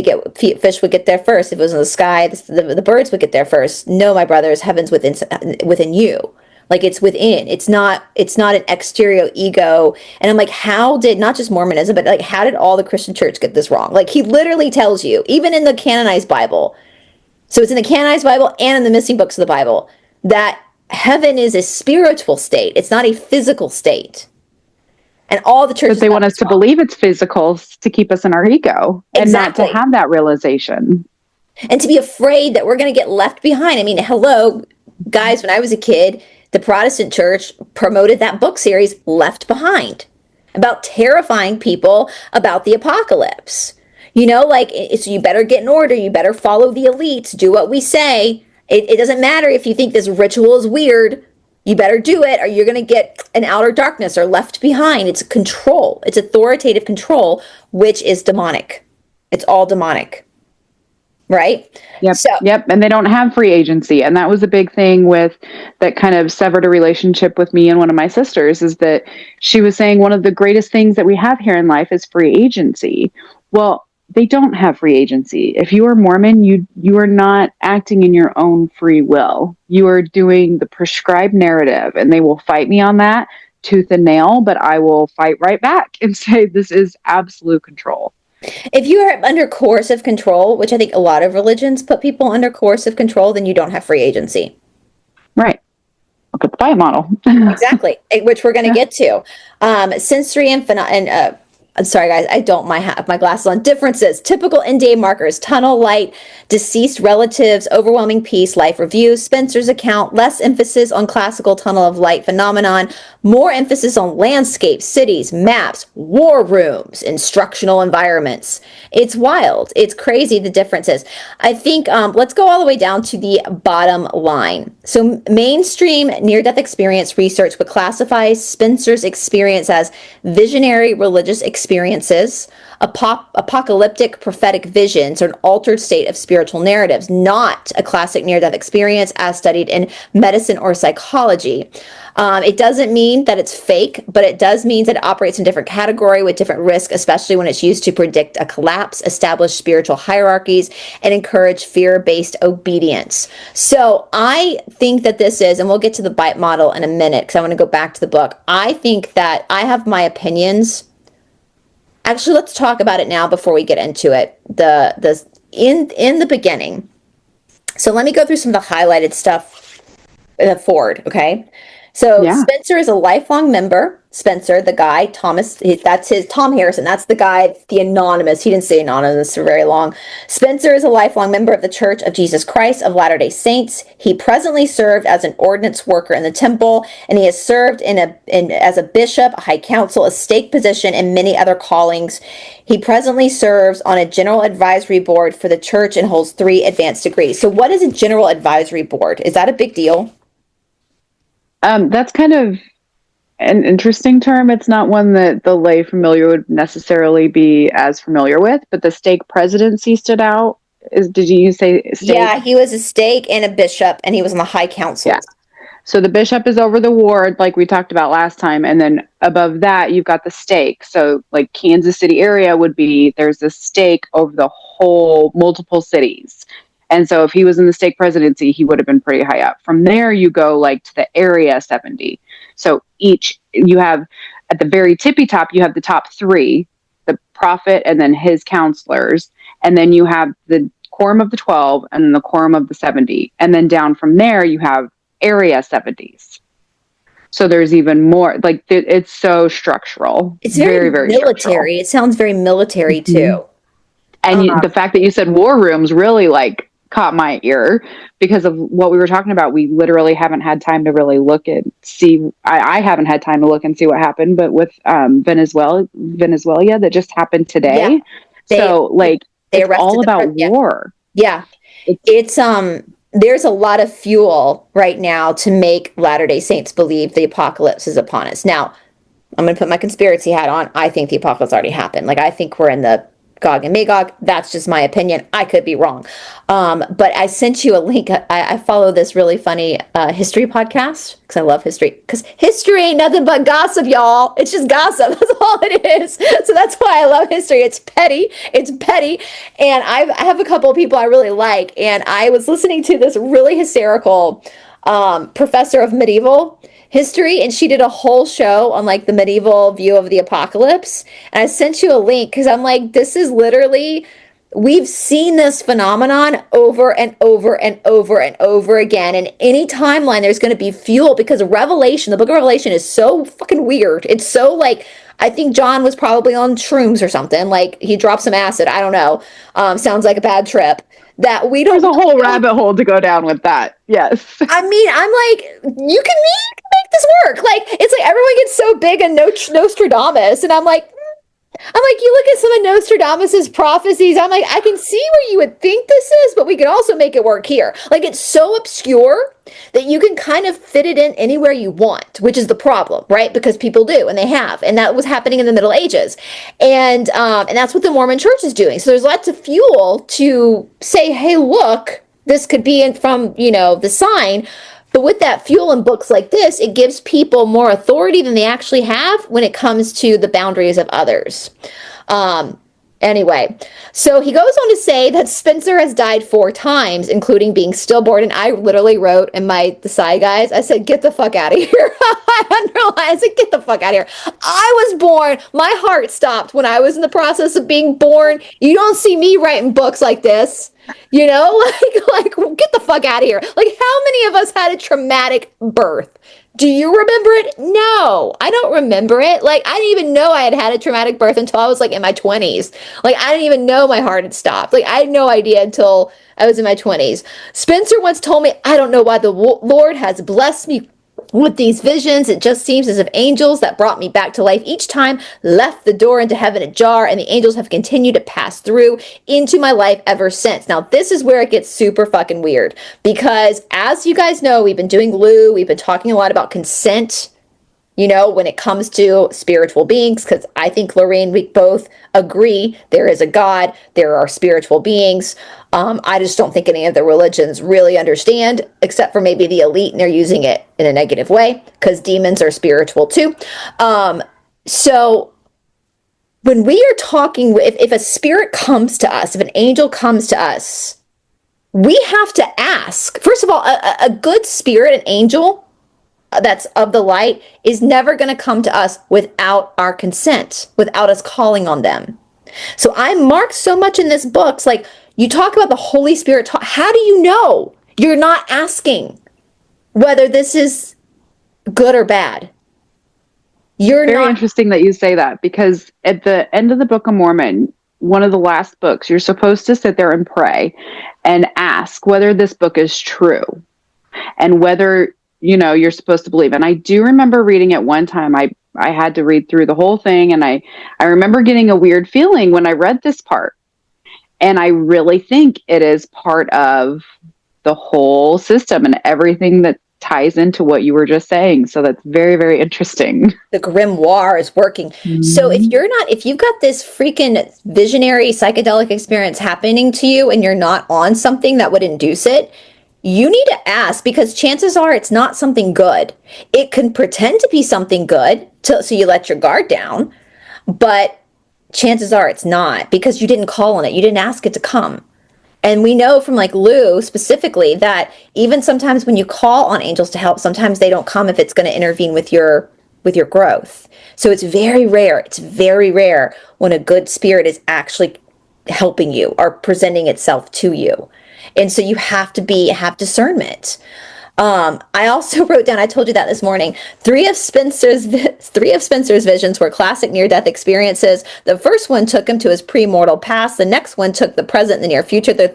fish would get there first. If it was in the sky, the birds would get there first. No, my brothers, heaven's within you. Like it's within. It's not an exterior ego. And I'm like, how did not just Mormonism, but like how did all the Christian church get this wrong? Like he literally tells you, even in the canonized Bible. So it's in the canonized Bible and in the missing books of the Bible that heaven is a spiritual state. It's not a physical state. And all the churches. But they want us to believe it's physical to keep us in our ego and not to have that realization. And to be afraid that we're going to get left behind. I mean, hello, guys, when I was a kid, the Protestant church promoted that book series, Left Behind, about terrifying people about the apocalypse. You know, like, it's, you better get in order. You better follow the elites. Do what we say. It doesn't matter if you think this ritual is weird. You better do it or you're going to get an outer darkness or left behind. It's control. It's authoritative control, which is demonic. It's all demonic. Right? Yep. And they don't have free agency. And that was a big thing with that kind of severed a relationship with me and one of my sisters, is that she was saying one of the greatest things that we have here in life is free agency. Well, they don't have free agency. If you are Mormon, you are not acting in your own free will. You are doing the prescribed narrative, and they will fight me on that tooth and nail, but I will fight right back and say this is absolute control. If you are under coercive control, which I think a lot of religions put people under coercive control, then you don't have free agency. Right. Look at the fight model. Exactly, which we're going to get to. Sensory and I'm sorry, guys, I don't have my glasses on. Differences, typical end-day markers, tunnel light, deceased relatives, overwhelming peace, life review, Spencer's account, less emphasis on classical tunnel of light phenomenon, more emphasis on landscapes, cities, maps, war rooms, instructional environments. It's wild. It's crazy, the differences. I think, let's go all the way down to the bottom line. So mainstream near-death experience research would classify Spencer's experience as visionary religious experiences, apocalyptic prophetic visions, or an altered state of spiritual narratives, not a classic near-death experience as studied in medicine or psychology. It doesn't mean that it's fake, but it does mean that it operates in a different category with different risk, especially when it's used to predict a collapse, establish spiritual hierarchies, and encourage fear-based obedience. So I think that this is, and we'll get to the bite model in a minute because I want to go back to the book. I think that I have my opinions. Actually, let's talk about it now before we get into it. In the beginning. So let me go through some of the highlighted stuff forward, okay? So Spencer is a lifelong member. Spencer, the guy, Thomas, that's his, Tom Harrison, that's the guy, the anonymous, he didn't say anonymous for very long. Spencer is a lifelong member of the Church of Jesus Christ of Latter-day Saints. He presently served as an ordnance worker in the temple, and he has served as a bishop, a high council, a stake position, and many other callings. He presently serves on a general advisory board for the church and holds 3 advanced degrees. So what is a general advisory board? Is that a big deal? That's kind of an interesting term. It's not one that the lay familiar would necessarily be as familiar with, but the stake presidency stood out. Did you say stake? Yeah, he was a stake and a bishop, and he was on the high council. Yeah. So the bishop is over the ward, like we talked about last time, and then above that, you've got the stake. So like Kansas City area would be, there's a stake over the whole multiple cities. And so if he was in the stake presidency, he would have been pretty high up. From there, you go like to the area 70. So you have at the very tippy top, you have the top 3, the prophet and then his counselors. And then you have the quorum of the 12 and the quorum of the 70. And then down from there, you have area 70s. So there's even more, like it's so structural. It's very, very military. Structural. It sounds very military too. And the fact that you said war rooms really like caught my ear because of what we were talking about. We literally haven't had time to really look and see. I haven't had time to look and see what happened, but with Venezuela that just happened today. Yeah. It's all about war. Yeah. It's there's a lot of fuel right now to make Latter-day Saints believe the apocalypse is upon us. Now, I'm going to put my conspiracy hat on. I think the apocalypse already happened. Like, I think we're in the Gog and Magog. That's just my opinion. I could be wrong. But I sent you a link. I follow this really funny history podcast because I love history. Because history ain't nothing but gossip, y'all. It's just gossip. That's all it is. So that's why I love history. It's petty. It's petty. And I have a couple of people I really like. And I was listening to this really hysterical professor of medieval history, and she did a whole show on like the medieval view of the apocalypse. And I sent you a link because I'm like, this is literally, we've seen this phenomenon over and over and over and over again. And any timeline, there's going to be fuel because Revelation, the book of Revelation, is so fucking weird. It's so like, I think John was probably on shrooms or something. Like he dropped some acid. I don't know. Sounds like a bad trip. That we don't. There's a whole rabbit hole to go down with that. Yes. I mean, I'm like, you can make this work. Like, it's like everyone gets so big and Nostradamus, and I'm like, you look at some of Nostradamus's prophecies, I'm like, I can see where you would think this is, but we can also make it work here. Like, it's so obscure that you can kind of fit it in anywhere you want, which is the problem, right? Because people do, and they have, and that was happening in the Middle Ages, and that's what the Mormon Church is doing. So there's lots of fuel to say, hey, look, this could be in from the sign. But with that fuel in books like this, it gives people more authority than they actually have when it comes to the boundaries of others. Anyway, so he goes on to say that Spencer has died 4 times, including being stillborn. And I literally wrote in the side guys, I said, get the fuck out of here. I underlined, I said, get the fuck out of here. I was born. My heart stopped when I was in the process of being born. You don't see me writing books like this. Like, get the fuck out of here. Like, how many of us had a traumatic birth? Do you remember it? No, I don't remember it. Like, I didn't even know I had had a traumatic birth until I was like in my 20s. Like, I didn't even know my heart had stopped. Like, I had no idea until I was in my 20s. Spencer once told me, I don't know why the Lord has blessed me with these visions. It just seems as if angels that brought me back to life each time left the door into heaven ajar, and the angels have continued to pass through into my life ever since. Now, this is where it gets super fucking weird, because as you guys know, we've been doing Lou, we've been talking a lot about consent, when it comes to spiritual beings, because I think, Lorraine, we both agree there is a God, there are spiritual beings. I just don't think any of the religions really understand, except for maybe the elite, and they're using it in a negative way, because demons are spiritual too. So when we are talking, if a spirit comes to us, if an angel comes to us, we have to ask. First of all, a good spirit, an angel that's of the light, is never going to come to us without our consent, without us calling on them. So I marked so much in this book. It's like, you talk about the Holy Spirit. How do you know? You're not asking whether this is good or bad. You're Very not. interesting that you say that, because at the end of the Book of Mormon, one of the last books, you're supposed to sit there and pray and ask whether this book is true and whether you're supposed to believe. And I do remember reading it one time. I had to read through the whole thing, and I remember getting a weird feeling when I read this part. And I really think it is part of the whole system and everything that ties into what you were just saying. So that's very, very interesting. The grimoire is working. Mm-hmm. So if you've got this freaking visionary psychedelic experience happening to you and you're not on something that would induce it, you need to ask, because chances are it's not something good. It can pretend to be something good, so you let your guard down, but chances are it's not, because you didn't call on it. You didn't ask it to come. And we know from like Lou specifically that even sometimes when you call on angels to help, sometimes they don't come if it's going to intervene with your growth. So it's very rare. It's very rare when a good spirit is actually helping you or presenting itself to you. And so you have to have discernment. I also wrote down, I told you that this morning, 3 of Spencer's visions were classic near-death experiences. The first one took him to his pre-mortal past. The next one took the present and the near future. The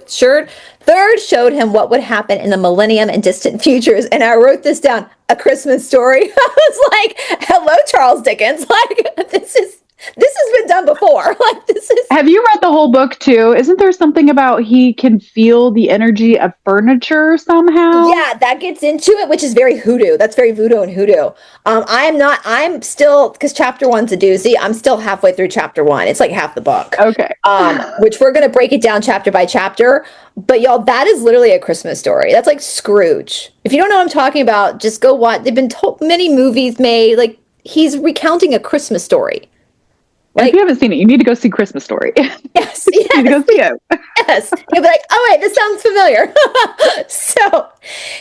third showed him what would happen in the millennium and distant futures. And I wrote this down, A Christmas Story. I was like, hello, Charles Dickens. Like, this has been done before. Like, this is. Have you read the whole book too? Isn't there something about he can feel the energy of furniture somehow? Yeah, that gets into it, which is very hoodoo. That's very voodoo and hoodoo. I'm still, because chapter 1's a doozy. I'm still halfway through chapter 1. It's like half the book. Okay. Which we're going to break it down chapter by chapter. But y'all, that is literally A Christmas Story. That's like Scrooge. If you don't know what I'm talking about, just go watch. They've been many movies made. Like, he's recounting A Christmas Story. And if you haven't seen it, you need to go see Christmas Story. Yes, You need to go see it. yes. You'll be like, oh wait, this sounds familiar. So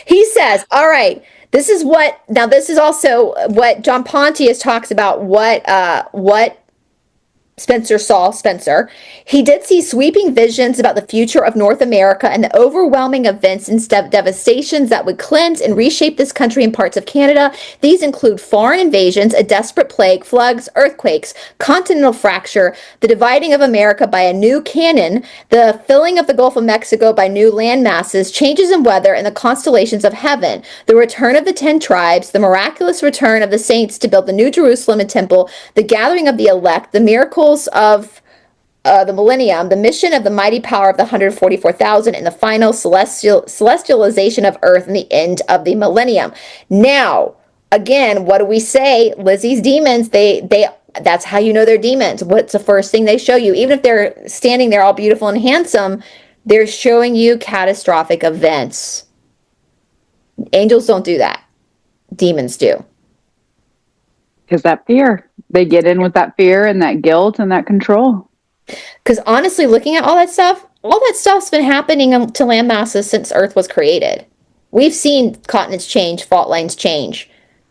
he says, all right, this is also what John Pontius talks about what Spencer saw Spencer. He did see sweeping visions about the future of North America and the overwhelming events and devastations that would cleanse and reshape this country and parts of Canada. These include foreign invasions, a desperate plague, floods, earthquakes, continental fracture, the dividing of America by a new cannon, the filling of the Gulf of Mexico by new land masses, changes in weather, and the constellations of heaven, the return of the 10 tribes, the miraculous return of the saints to build the New Jerusalem and temple, the gathering of the elect, the miracles of the millennium, the mission of the mighty power of the 144,000, and the final celestialization of earth and the end of the millennium. Now, again, what do we say? Lizzie's demons, that's how you know they're demons. What's the first thing they show you? Even if they're standing there all beautiful and handsome, they're showing you catastrophic events. Angels don't do that. Demons do. Because that fear, they get in with that fear and that guilt and that control. Because honestly, looking at all that stuff's been happening to land masses since Earth was created. We've seen continents change, fault lines change.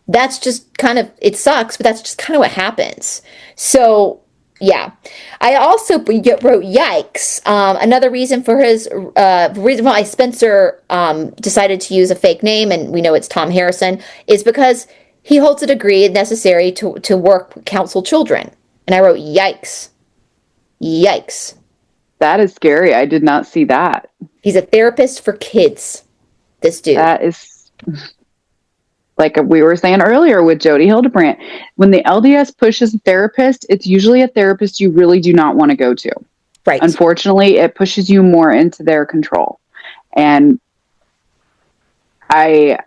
That's just kind of, it sucks, but that's just kind of what happens. So, yeah. I also wrote yikes. Another reason for reason why Spencer decided to use a fake name, and we know it's Tom Harrison, is because he holds a degree necessary to work counsel children. And I wrote, yikes. Yikes. That is scary. I did not see that. He's a therapist for kids, this dude. That is, like we were saying earlier with Jody Hildebrandt, when the LDS pushes a therapist, it's usually a therapist you really do not want to go to. Right. Unfortunately, it pushes you more into their control. And it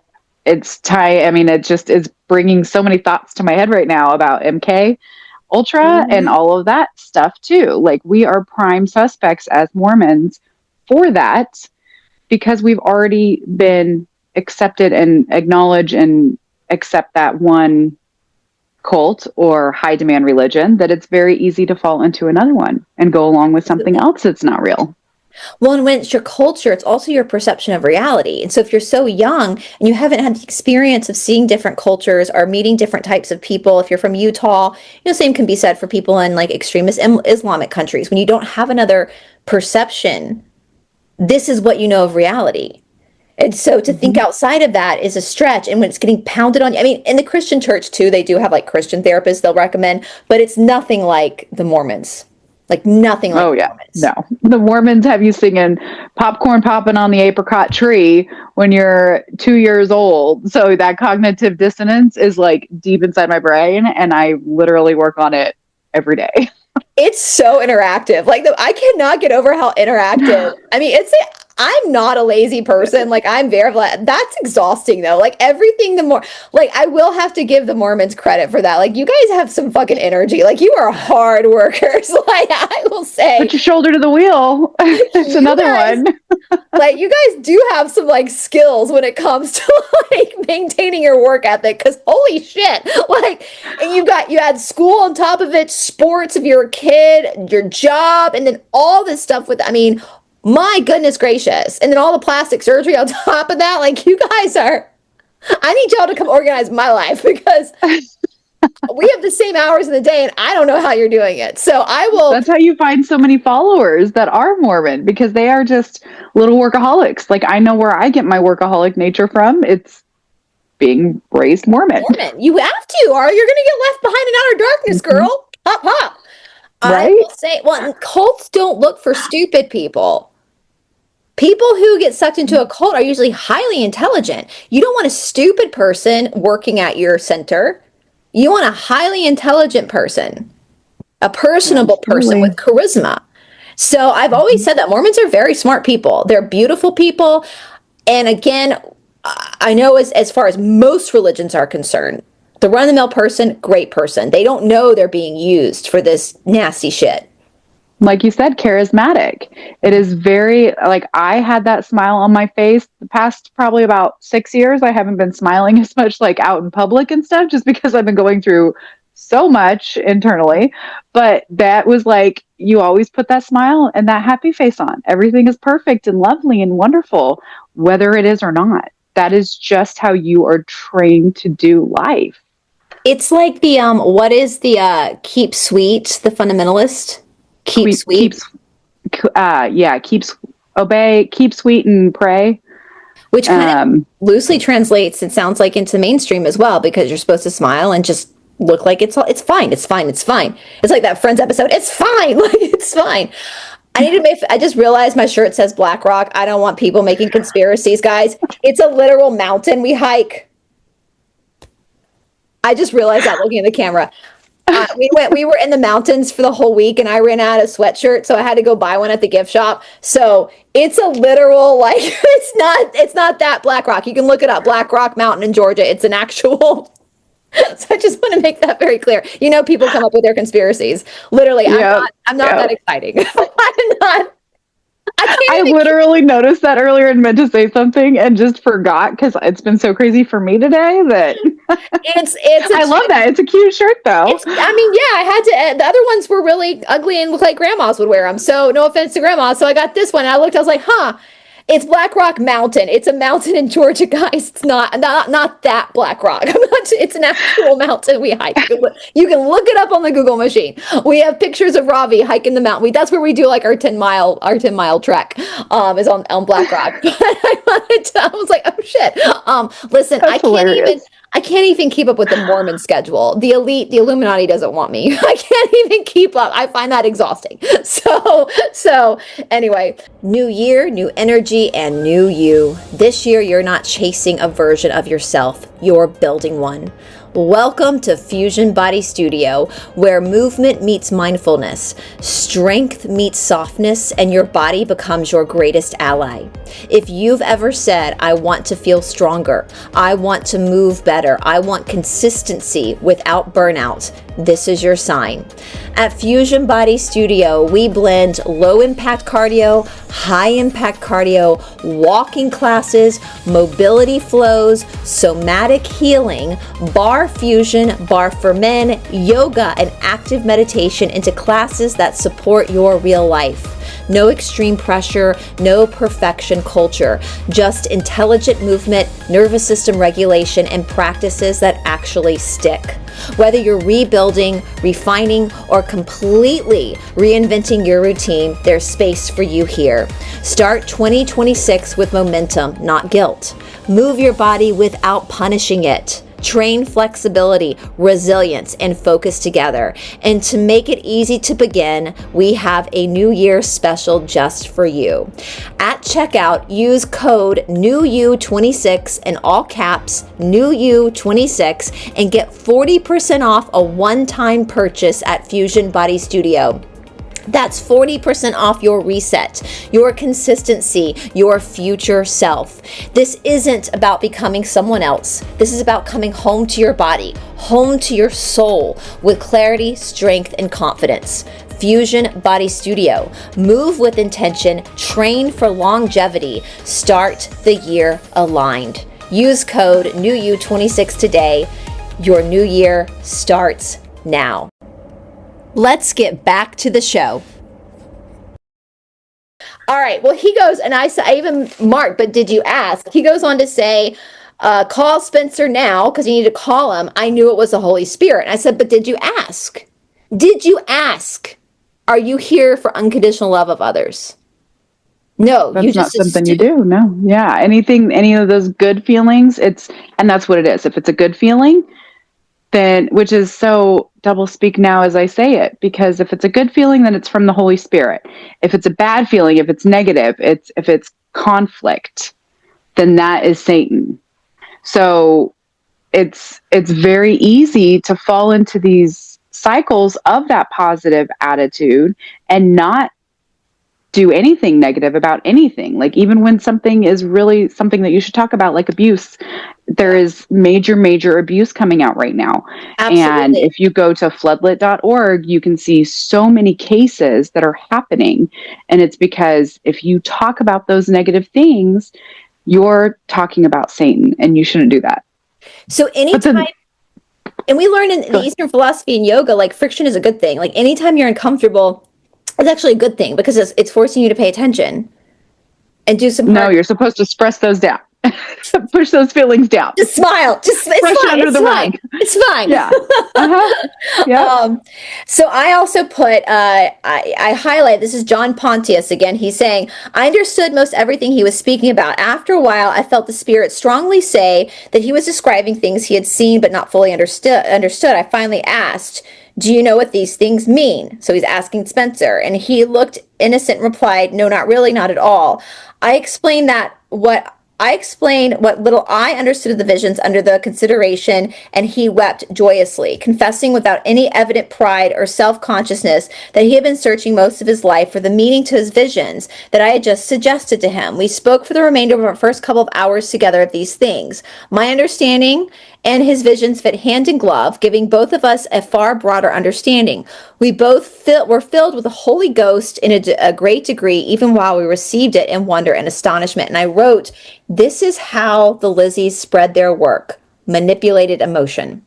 just is bringing so many thoughts to my head right now about MK Ultra and all of that stuff too. Like, we are prime suspects as Mormons for that, because we've already been accepted and acknowledged and accept that one cult or high demand religion, that it's very easy to fall into another one and go along with something else that's not real. Well, and when it's your culture, it's also your perception of reality. And so if you're so young and you haven't had the experience of seeing different cultures or meeting different types of people, if you're from Utah, same can be said for people in like extremist Islamic countries. When you don't have another perception, this is what you know of reality. And so to think outside of that is a stretch. And when it's getting pounded on you, I mean, in the Christian church too, they do have like Christian therapists they'll recommend, but it's nothing like the Mormons. Like nothing like the Mormons. No. The Mormons have you singing popcorn popping on the apricot tree when you're 2 years old. So that cognitive dissonance is like deep inside my brain, and I literally work on it every day. It's so interactive. Like I cannot get over how interactive. I mean, I'm not a lazy person. Like I'm very, that's exhausting though. Like everything, I will have to give the Mormons credit for that. Like you guys have some fucking energy. Like you are hard workers. Like I will say. Put your shoulder to the wheel. It's another one. Like you guys do have some like skills when it comes to like maintaining your work ethic. Cause holy shit. Like, and you had school on top of it, sports if you're a kid, your job, and then all this stuff my goodness gracious. And then all the plastic surgery on top of that. Like you guys I need y'all to come organize my life, because we have the same hours in the day and I don't know how you're doing it. So that's how you find so many followers that are Mormon, because they are just little workaholics. Like I know where I get my workaholic nature from. It's being raised Mormon. You have to, or you're going to get left behind in outer darkness, girl. Hop, hop. Right? I will say, cults don't look for stupid people. People who get sucked into a cult are usually highly intelligent. You don't want a stupid person working at your center. You want a highly intelligent person, a personable person with charisma. So I've always said that Mormons are very smart people. They're beautiful people. And again, I know as far as most religions are concerned, the run-of-the-mill person, great person. They don't know they're being used for this nasty shit. Like you said, charismatic. It is very, I had that smile on my face the past probably about 6 years. I haven't been smiling as much out in public and stuff, just because I've been going through so much internally, but that was like, you always put that smile and that happy face on. Everything is perfect and lovely and wonderful, whether it is or not. That is just how you are trained to do life. It's like the what is the keep sweet, the fundamentalist? Keep sweet. Keeps obey, keep sweet and pray. Which kind of loosely translates, it sounds like, into mainstream as well, because you're supposed to smile and just look like it's fine. It's like that Friends episode. It's fine. Like, it's fine. I just realized my shirt says Black Rock. I don't want people making conspiracies, guys. It's a literal mountain we hike. I just realized that looking at the camera. We were in the mountains for the whole week, and I ran out of sweatshirt, so I had to go buy one at the gift shop. So it's a literal, like, it's not that Black Rock. You can look it up, Black Rock Mountain in Georgia. It's an actual. So I just want to make that very clear. You know, people come up with their conspiracies. Literally, I'm not that exciting. I'm not. I literally noticed that earlier and meant to say something and just forgot, because it's been so crazy for me today that I love that. It's a cute shirt, though. I had to. The other ones were really ugly and looked like grandmas would wear them. So no offense to grandma. So I got this one. And I was like, it's Black Rock Mountain. It's a mountain in Georgia, guys. It's not that Black Rock. It's an actual mountain we hike. You can look it up on the Google machine. We have pictures of Ravi hiking the mountain. That's where we do like our 10-mile trek. Is on Black Rock. But I was like, oh shit. Listen, I can't even keep up with the Mormon schedule. The elite, the Illuminati doesn't want me. I can't even keep up. I find that exhausting. So anyway, new year, new energy, and new you. This year, you're not chasing a version of yourself. You're building one. Welcome to Fusion Body Studio, where movement meets mindfulness, strength meets softness, and your body becomes your greatest ally. If you've ever said, I want to feel stronger, I want to move better, I want consistency without burnout, this is your sign. At Fusion Body Studio, we blend low-impact cardio, high-impact cardio, walking classes, mobility flows, somatic healing, bar fusion, bar for men, yoga, and active meditation into classes that support your real life. No extreme pressure, no perfection culture, just intelligent movement, nervous system regulation, and practices that actually stick. Whether you're rebuilding, refining, or completely reinventing your routine, there's space for you here. Start 2026 with momentum, not guilt. Move your body without punishing it. Train flexibility, resilience, and focus together. And to make it easy to begin, we have a New Year special just for you. At checkout, use code NEWYOU26 in all caps, NEWYOU26, and get 40% off a one-time purchase at Fusion Body Studio. That's 40% off your reset, your consistency, your future self. This isn't about becoming someone else. This is about coming home to your body, home to your soul with clarity, strength, and confidence. Fusion Body Studio. Move with intention, train for longevity, start the year aligned. Use code NEWYOU26 today. Your new year starts now. Let's get back to the show. All right. Well, he goes, and I even marked, but did you ask? He goes on to say, call Spencer now, because you need to call him. I knew it was the Holy Spirit. And I said, but did you ask? Did you ask? Are you here for unconditional love of others? No, that's not something you do. No. Yeah. Any of those good feelings, and that's what it is. If it's a good feeling, then, which is so double speak now as I say it, because if it's a good feeling, then it's from the Holy Spirit. If it's a bad feeling, if it's negative, if it's conflict, then that is Satan. So it's very easy to fall into these cycles of that positive attitude and not do anything negative about anything. Like, even when something is really something that you should talk about, like abuse, there is major abuse coming out right now. Absolutely. And if you go to floodlit.org, you can see so many cases that are happening. And it's because if you talk about those negative things, you're talking about Satan, and you shouldn't do that. So anytime And we learn in the Eastern philosophy and yoga, like friction is a good thing. Like anytime you're uncomfortable, it's actually a good thing because it's forcing you to pay attention and do some No, hard. you're supposed to express those down. Push those feelings down. Just smile. Just it's Brush fine. under It's the fine. rug. It's fine. Yeah. Yeah. So I also put I highlight this is John Pontius again. He's saying I understood most everything he was speaking about. After a while, I felt the Spirit strongly say that he was describing things he had seen but not fully understood. I finally asked, "Do you know what these things mean?" So he's asking Spencer, and he looked innocent and replied, "No, not really, not at all." I explained what little I understood of the visions under the consideration, and he wept joyously, confessing without any evident pride or self-consciousness that he had been searching most of his life for the meaning to his visions that I had just suggested to him. We spoke for the remainder of our first couple of hours together of these things. My understanding and his visions fit hand in glove, giving both of us a far broader understanding. We both were filled with the Holy Ghost in a great degree, even while we received it in wonder and astonishment. And I wrote, this is how the Lizzies spread their work, manipulated emotion.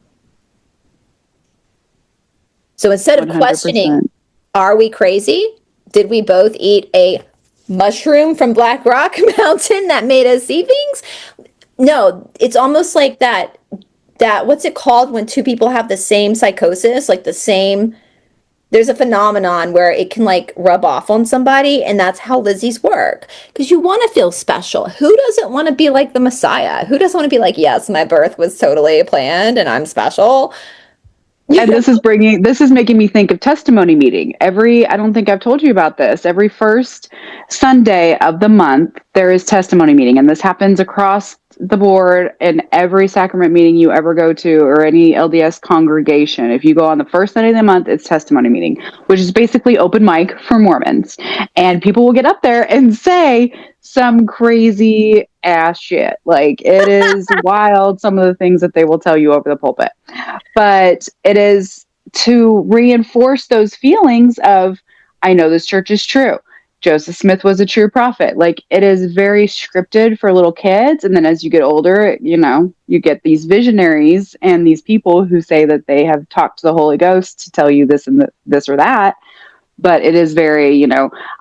So instead of 100%. questioning, are we crazy? Did we both eat a mushroom from Black Rock Mountain that made us see things? No, it's almost like that what's it called when two people have the same psychosis, like the same, there's a phenomenon where it can like rub off on somebody, and that's how Lizzie's work. Because you want to feel special. Who doesn't want to be like the Messiah? Who doesn't want to be like, yes, my birth was totally planned and I'm special? And this is making me think of testimony meeting. I don't think I've told you about this. Every first Sunday of the month, there is testimony meeting. And this happens across the board in every sacrament meeting you ever go to or any LDS congregation. If you go on the first Sunday of the month, it's testimony meeting, which is basically open mic for Mormons. And people will get up there and say some crazy ass shit. Like, it is wild, some of the things that they will tell you over the pulpit. But it is to reinforce those feelings of, I know this church is true. Joseph Smith was a true prophet. Like, it is very scripted for little kids. And then as you get older, you get these visionaries and these people who say that they have talked to the Holy Ghost to tell you this and this or that. But it is very,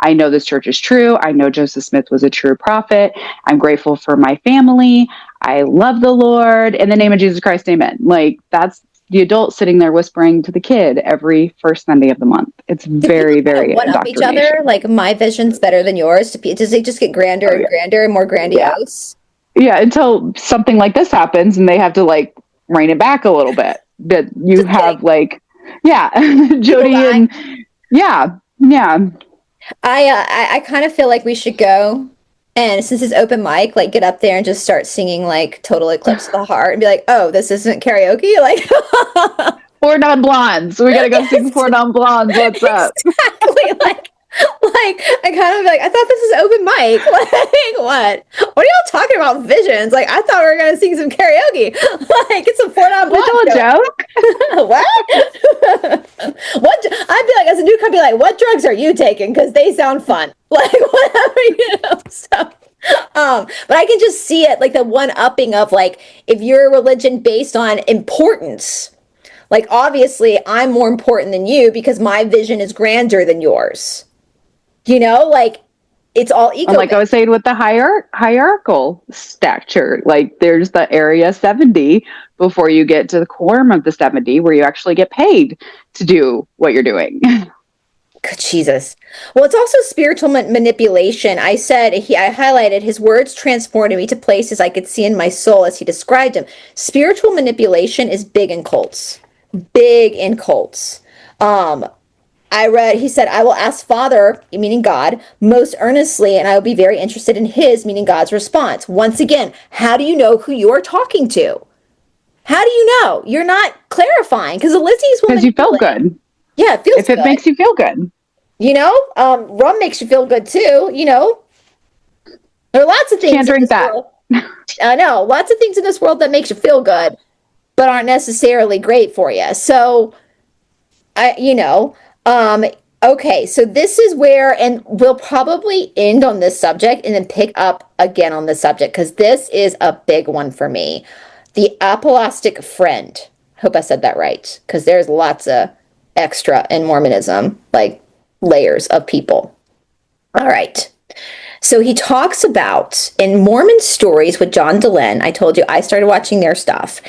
I know this church is true. I know Joseph Smith was a true prophet. I'm grateful for my family. I love the Lord. In the name of Jesus Christ, amen. Like, that's the adult sitting there whispering to the kid every first Sunday of the month. It's very, very one up each other. Like, my vision's better than yours. Does it just get grander and grander and more grandiose? Yeah, until something like this happens and they have to like rein it back a little bit. But you have like, Jody and yeah. I kind of feel like we should go. And since it's open mic, like, get up there and just start singing like Total Eclipse of the Heart and be like, oh, this isn't karaoke? Like, Four Non-Blondes. We gotta go sing Four Non-Blondes. What's up? Exactly. Like, I kind of like, I thought this was open mic. Like, what are y'all talking about visions? Like, I thought we were going to sing some karaoke. Like, it's a Four Non-Blondes joke. What? I'd be like, as a newcomer, I'd be like, what drugs are you taking? Because they sound fun. Like, whatever, so. But I can just see it, like the one-upping of like, if you're a religion based on importance, like, obviously I'm more important than you because my vision is grander than yours. Like, it's all ego. And like I was saying with the hierarchical stature, like there's the area 70 before you get to the quorum of the 70 where you actually get paid to do what you're doing. Good Jesus. Well, it's also spiritual manipulation. I highlighted his words transported me to places I could see in my soul as he described them. Spiritual manipulation is big in cults. Big in cults. He said, I will ask Father, meaning God, most earnestly, and I will be very interested in his, meaning God's response. Once again, how do you know who you are talking to? How do you know? You're not clarifying, because the Lizzie's will. Because you feel good. Yeah, it feels good. If it makes you feel good. Rum makes you feel good too, There are lots of things. Can't drink that. I know, lots of things in this world that makes you feel good, but aren't necessarily great for you. So, okay, so this is where, and we'll probably end on this subject and then pick up again on this subject, because this is a big one for me. The apostolic friend. Hope I said that right, because there's lots of extra in Mormonism, like layers of people. All right. So he talks about in Mormon Stories with John Dehlin. I told you I started watching their stuff.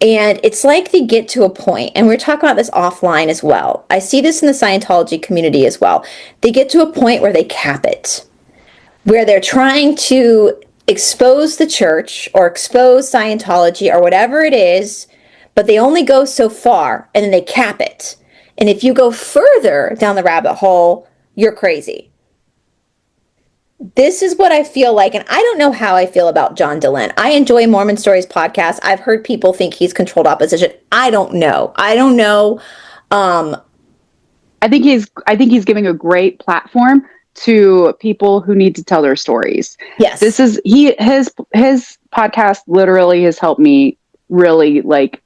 And it's like they get to a point, and we're talking about this offline as well. I see this in the Scientology community as well. They get to a point where they cap it, where they're trying to expose the church or expose Scientology or whatever it is, but they only go so far and then they cap it. And if you go further down the rabbit hole, you're crazy. This is what I feel like, and I don't know how I feel about John Dehlin. I enjoy Mormon Stories podcast. I've heard people think he's controlled opposition. I don't know. I think he's giving a great platform to people who need to tell their stories. Yes. His podcast literally has helped me really like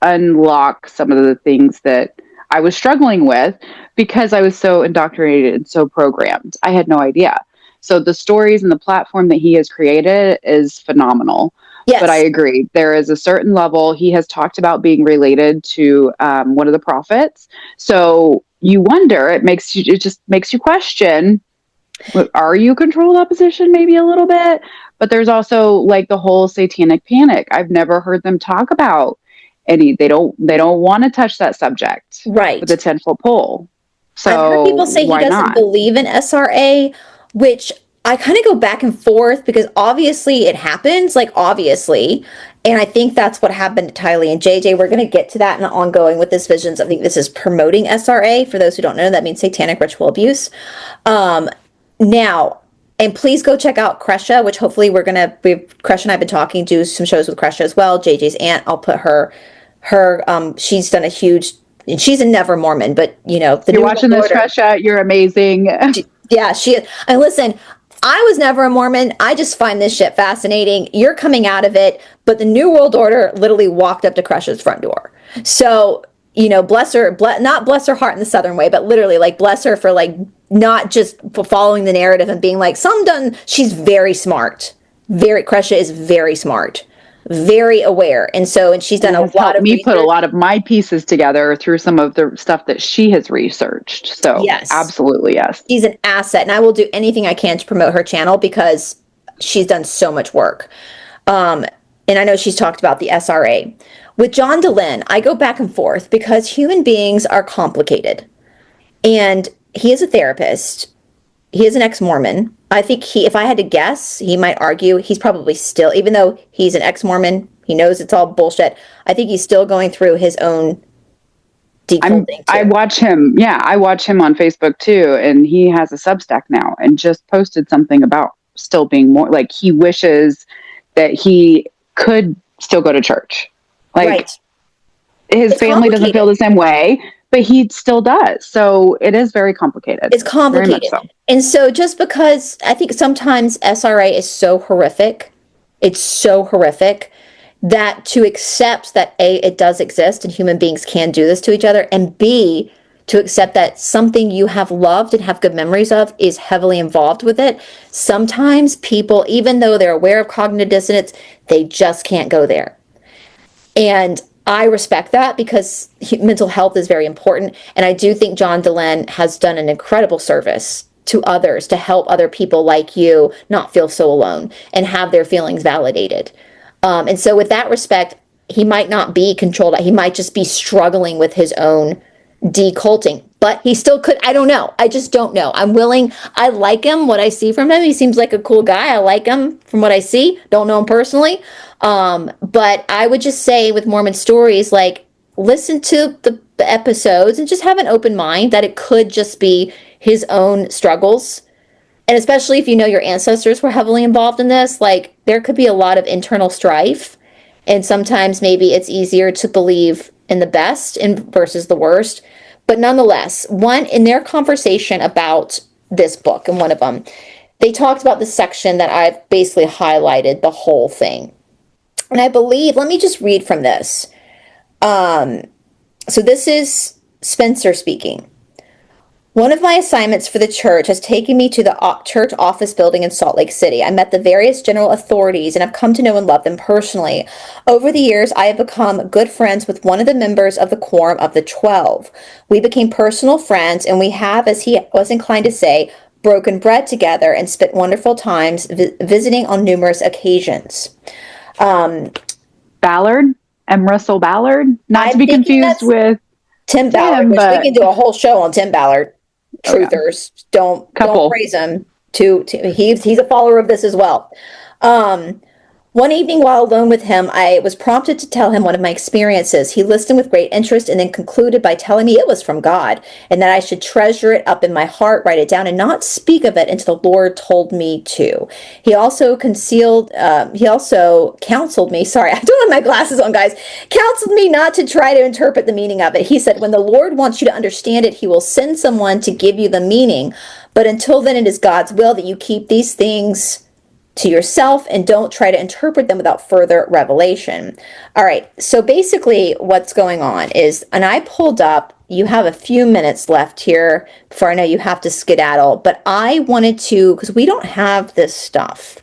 unlock some of the things that I was struggling with because I was so indoctrinated and so programmed. I had no idea. So the stories and the platform that he has created is phenomenal. Yes. But I agree. There is a certain level. He has talked about being related to one of the prophets. So you wonder, it just makes you question, are you controlled opposition? Maybe a little bit. But there's also like the whole satanic panic. I've never heard them talk about they don't want to touch that subject. Right. With the 10-foot pole. So I've heard people say he doesn't believe in SRA, which I kind of go back and forth because obviously it happens, like obviously. And I think that's what happened to Tylee and JJ. We're going to get to that in the ongoing with this visions. I think this is promoting SRA. For those who don't know, that means satanic ritual abuse. Now, and please go check out Kresha, which hopefully Kresha and I have been talking, do some shows with Kresha as well. JJ's aunt, I'll put her, she's done a huge, and she's a never Mormon, but you're watching this, Kresha, you're amazing. Yeah, she is. And listen, I was never a Mormon. I just find this shit fascinating. You're coming out of it, but the New World Order literally walked up to Kresha's front door. So, bless her, not bless her heart in the Southern way, but literally like bless her for like not just following the narrative and being like, she's very smart. Kresha is very smart, very aware. And she's done a lot of research. Put a lot of my pieces together through some of the stuff that she has researched. So yes, absolutely. Yes. She's an asset, and I will do anything I can to promote her channel because she's done so much work. And I know she's talked about the SRA. With John Dehlin, I go back and forth because human beings are complicated. And he is a therapist. He is an ex-Mormon. I think if I had to guess, he might argue he's probably still, even though he's an ex-Mormon, he knows it's all bullshit. I think he's still going through his own decoding. I watch him. Yeah, I watch him on Facebook too. And he has a Substack now and just posted something about still being more like he wishes that he could still go to church. Like right. His family doesn't feel the same way, but he still does. So it is very complicated. It's complicated. So. And so just because I think sometimes SRA is so horrific, it's so horrific that to accept that A, it does exist and human beings can do this to each other, and B, to accept that something you have loved and have good memories of is heavily involved with it. Sometimes people, even though they're aware of cognitive dissonance, they just can't go there. And I respect that because mental health is very important. And I do think John Dehlin has done an incredible service to others to help other people like you not feel so alone and have their feelings validated. And so with that respect, he might not be controlled. He might just be struggling with his own deculting, but he still could. I don't know. I just don't know. I'm willing. I like him. What I see from him, he seems like a cool guy. I like him from what I see. Don't know him personally. But I would just say with Mormon Stories, like listen to the episodes and just have an open mind that it could just be his own struggles. And especially if you know your ancestors were heavily involved in this, like there could be a lot of internal strife. And sometimes maybe it's easier to believe in the best versus the worst. But nonetheless, in their conversation about this book, and one of them, they talked about the section that I've basically highlighted the whole thing. And I believe, let me just read from this. So this is Spencer speaking. One of my assignments for the church has taken me to the church office building in Salt Lake City. I met the various general authorities and have come to know and love them personally. Over the years, I have become good friends with one of the members of the Quorum of the 12. We became personal friends, and we have, as he was inclined to say, broken bread together and spent wonderful times visiting on numerous occasions. Ballard, M. Russell Ballard, not to I'm be thinking confused that's with Tim Ballard, Tim, which we but can do a whole show on Tim Ballard. Truthers, don't couple. praise him. He's a follower of this as well. One evening while alone with him, I was prompted to tell him one of my experiences. He listened with great interest and then concluded by telling me it was from God and that I should treasure it up in my heart, write it down, and not speak of it until the Lord told me to. He also counseled me, sorry, I don't have my glasses on, guys, counseled me not to try to interpret the meaning of it. He said, when the Lord wants you to understand it, he will send someone to give you the meaning. But until then, it is God's will that you keep these things to yourself and don't try to interpret them without further revelation. All right, so basically what's going on is, and I pulled up, you have a few minutes left here before I know you have to skedaddle, but I wanted to, because we don't have this stuff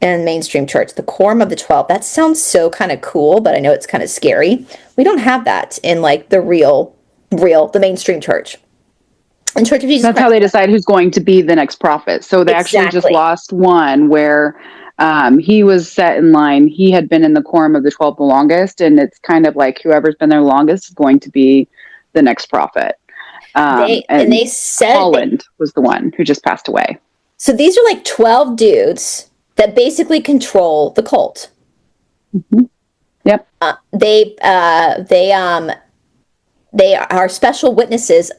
in mainstream church, the Quorum of the 12. That sounds so kind of cool, but I know it's kind of scary. We don't have that in like the the mainstream church. And Church of Jesus That's Christ. how they decide who's going to be the next prophet. So they actually just lost one where he was set in line. He had been in the Quorum of the 12 the longest, and it's kind of like whoever's been there longest is going to be the next prophet. They said Holland was the one who just passed away. So these are like 12 dudes that basically control the cult. Mm-hmm. Yep. They are special witnesses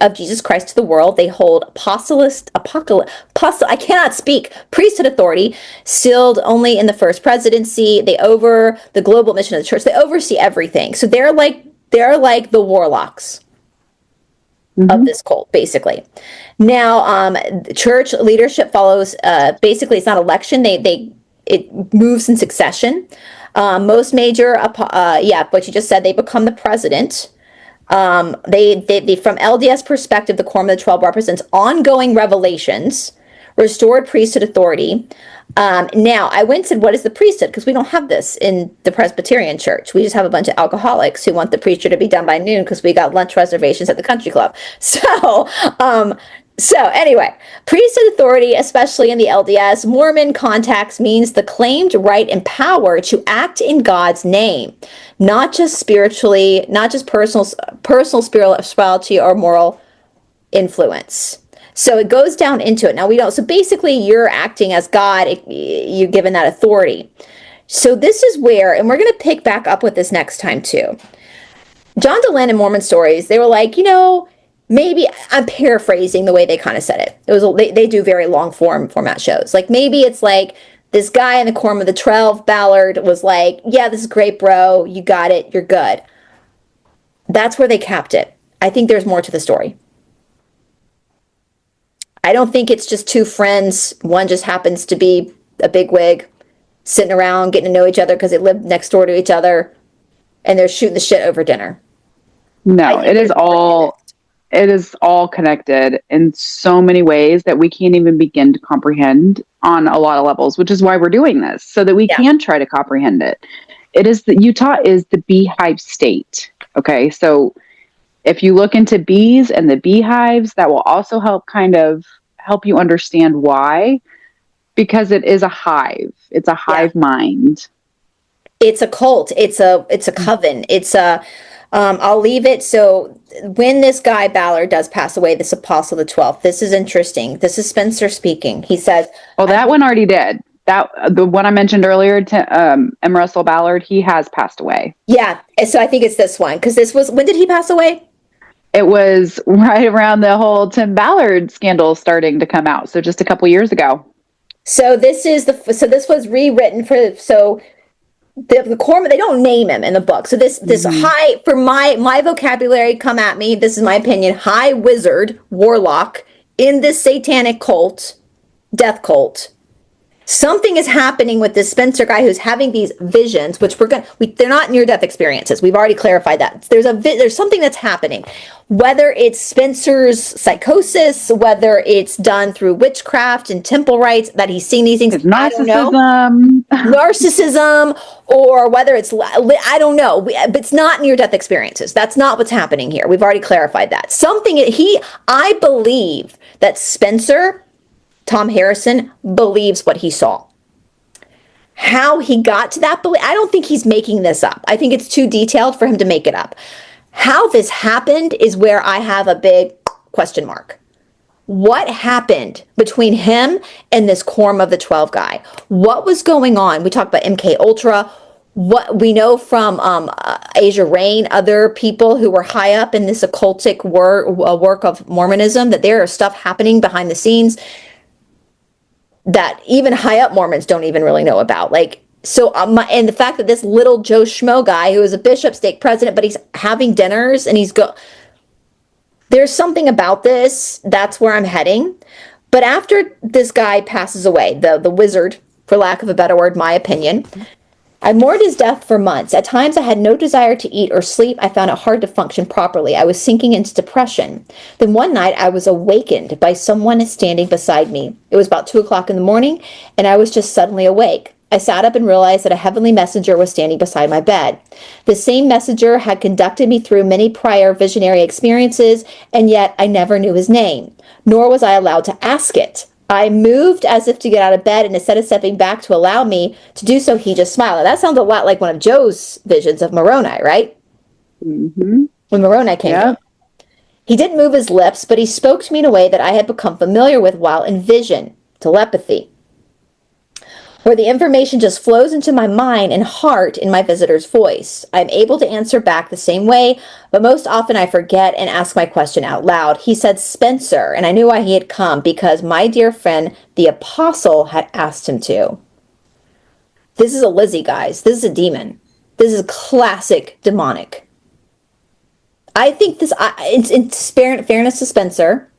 of Jesus Christ to the world. They hold I cannot speak, priesthood authority, sealed only in the first presidency. They over the global mission of the church. They oversee everything. So they're like the warlocks of this cult, basically. Now, church leadership follows, basically it's not election. It moves in succession. Most major, what you just said, they become the president. They from LDS perspective, the Quorum of the 12 represents ongoing revelations, restored priesthood authority. Now, I went and said, what is the priesthood? Because we don't have this in the Presbyterian church. We just have a bunch of alcoholics who want the preacher to be done by noon because we got lunch reservations at the country club. So anyway, priesthood authority, especially in the LDS Mormon context, means the claimed right and power to act in God's name, not just spiritually, not just personal spirituality or moral influence. So it goes down into it. Now we don't. So basically, you're acting as God. You're given that authority. So this is where, and we're going to pick back up with this next time too. John DeLynn in Mormon Stories, they were like, maybe I'm paraphrasing the way they kind of said it. It was they do very long format shows. Like maybe it's like this guy in the Quorum of the 12, Ballard, was like, yeah, this is great, bro. You got it. You're good. That's where they capped it. I think there's more to the story. I don't think it's just two friends. One just happens to be a bigwig, sitting around getting to know each other because they live next door to each other, and they're shooting the shit over dinner. No, it is all connected in so many ways that we can't even begin to comprehend on a lot of levels, which is why we're doing this, so that we can try to comprehend it. It is that Utah is the beehive state. Okay, so if you look into bees and the beehives, that will also help you understand why, because it is a hive. It's a hive mind. It's a cult. It's a coven. It's a I'll leave it. So when this guy Ballard does pass away, this apostle of the 12th, this is interesting. This is Spencer speaking. He says, "Oh, that one already did. That the one I mentioned earlier, M. Russell Ballard, he has passed away." Yeah, so I think it's this one because this was, when did he pass away? It was right around the whole Tim Ballard scandal starting to come out. So just a couple years ago. So this was rewritten for the Quorum. They don't name him in the book. So this high, for my vocabulary, come at me. This is my opinion. High wizard warlock in this satanic cult, death cult, Something is happening with this Spencer guy who's having these visions, which they're not near-death experiences. We've already clarified that. There's something that's happening. Whether it's Spencer's psychosis, whether it's done through witchcraft and temple rites, that he's seeing these things, I don't know. Narcissism, or whether it's, I don't know. But it's not near-death experiences. That's not what's happening here. We've already clarified that. I believe that Spencer, Tom Harrison, believes what he saw. How he got to that belief, I don't think he's making this up. I think it's too detailed for him to make it up. How this happened is where I have a big question mark. What happened between him and this Quorum of the 12 guy? What was going on? We talked about MK Ultra. What we know from Asia Rain, other people who were high up in this occultic work of Mormonism, that there is stuff happening behind the scenes that even high up Mormons don't even really know about. And the fact that this little Joe Schmo guy who is a bishop, stake president, but he's having dinners and there's something about this. That's where I'm heading. But after this guy passes away, the wizard, for lack of a better word, my opinion, I mourned his death for months. At times I had no desire to eat or sleep. I found it hard to function properly. I was sinking into depression. Then one night I was awakened by someone standing beside me. It was about 2:00 in the morning, and I was just suddenly awake. I sat up and realized that a heavenly messenger was standing beside my bed. The same messenger had conducted me through many prior visionary experiences, and yet I never knew his name, nor was I allowed to ask it. I moved as if to get out of bed, and instead of stepping back to allow me to do so, he just smiled. Now, that sounds a lot like one of Joe's visions of Moroni, right? Mm-hmm. When Moroni came in. He didn't move his lips, but he spoke to me in a way that I had become familiar with while in vision, telepathy, where the information just flows into my mind and heart in my visitor's voice. I'm able to answer back the same way, but most often I forget and ask my question out loud. He said Spencer, and I knew why he had come, because my dear friend, the apostle, had asked him to. This is a Lizzie, guys. This is a demon. This is classic demonic. I think it's in fairness to Spencer,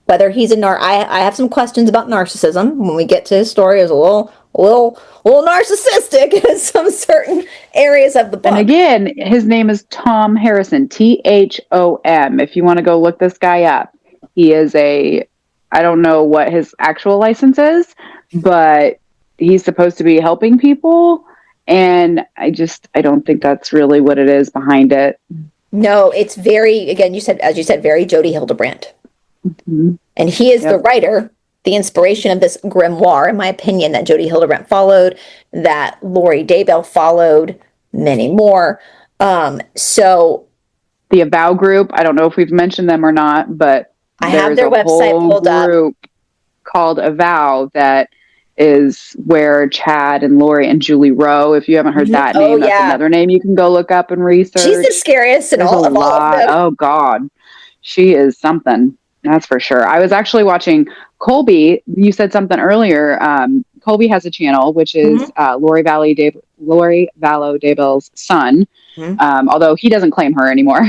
whether he's I have some questions about narcissism. When we get to his story, it was a little narcissistic in some certain areas of the book. And again, his name is Tom Harrison, Thom. If you want to go look this guy up, he is I don't know what his actual license is, but he's supposed to be helping people. And I don't think that's really what it is behind it. No, it's very, again, as you said, very Jody Hildebrandt. Mm-hmm. And he is the writer, the inspiration of this grimoire, in my opinion, that Jody Hildebrandt followed, that Lori Daybell followed, many more. So the Avow group, I don't know if we've mentioned them or not, but I have their website pulled up. Group called Avow that is where Chad and Lori and Julie Rowe, if you haven't heard that name, that's another name you can go look up and research. She's the scariest in all of them. Oh, God. She is something. That's for sure. I was actually watching Colby. You said something earlier. Colby has a channel, which is Lori Vallow Daybell's son, although he doesn't claim her anymore.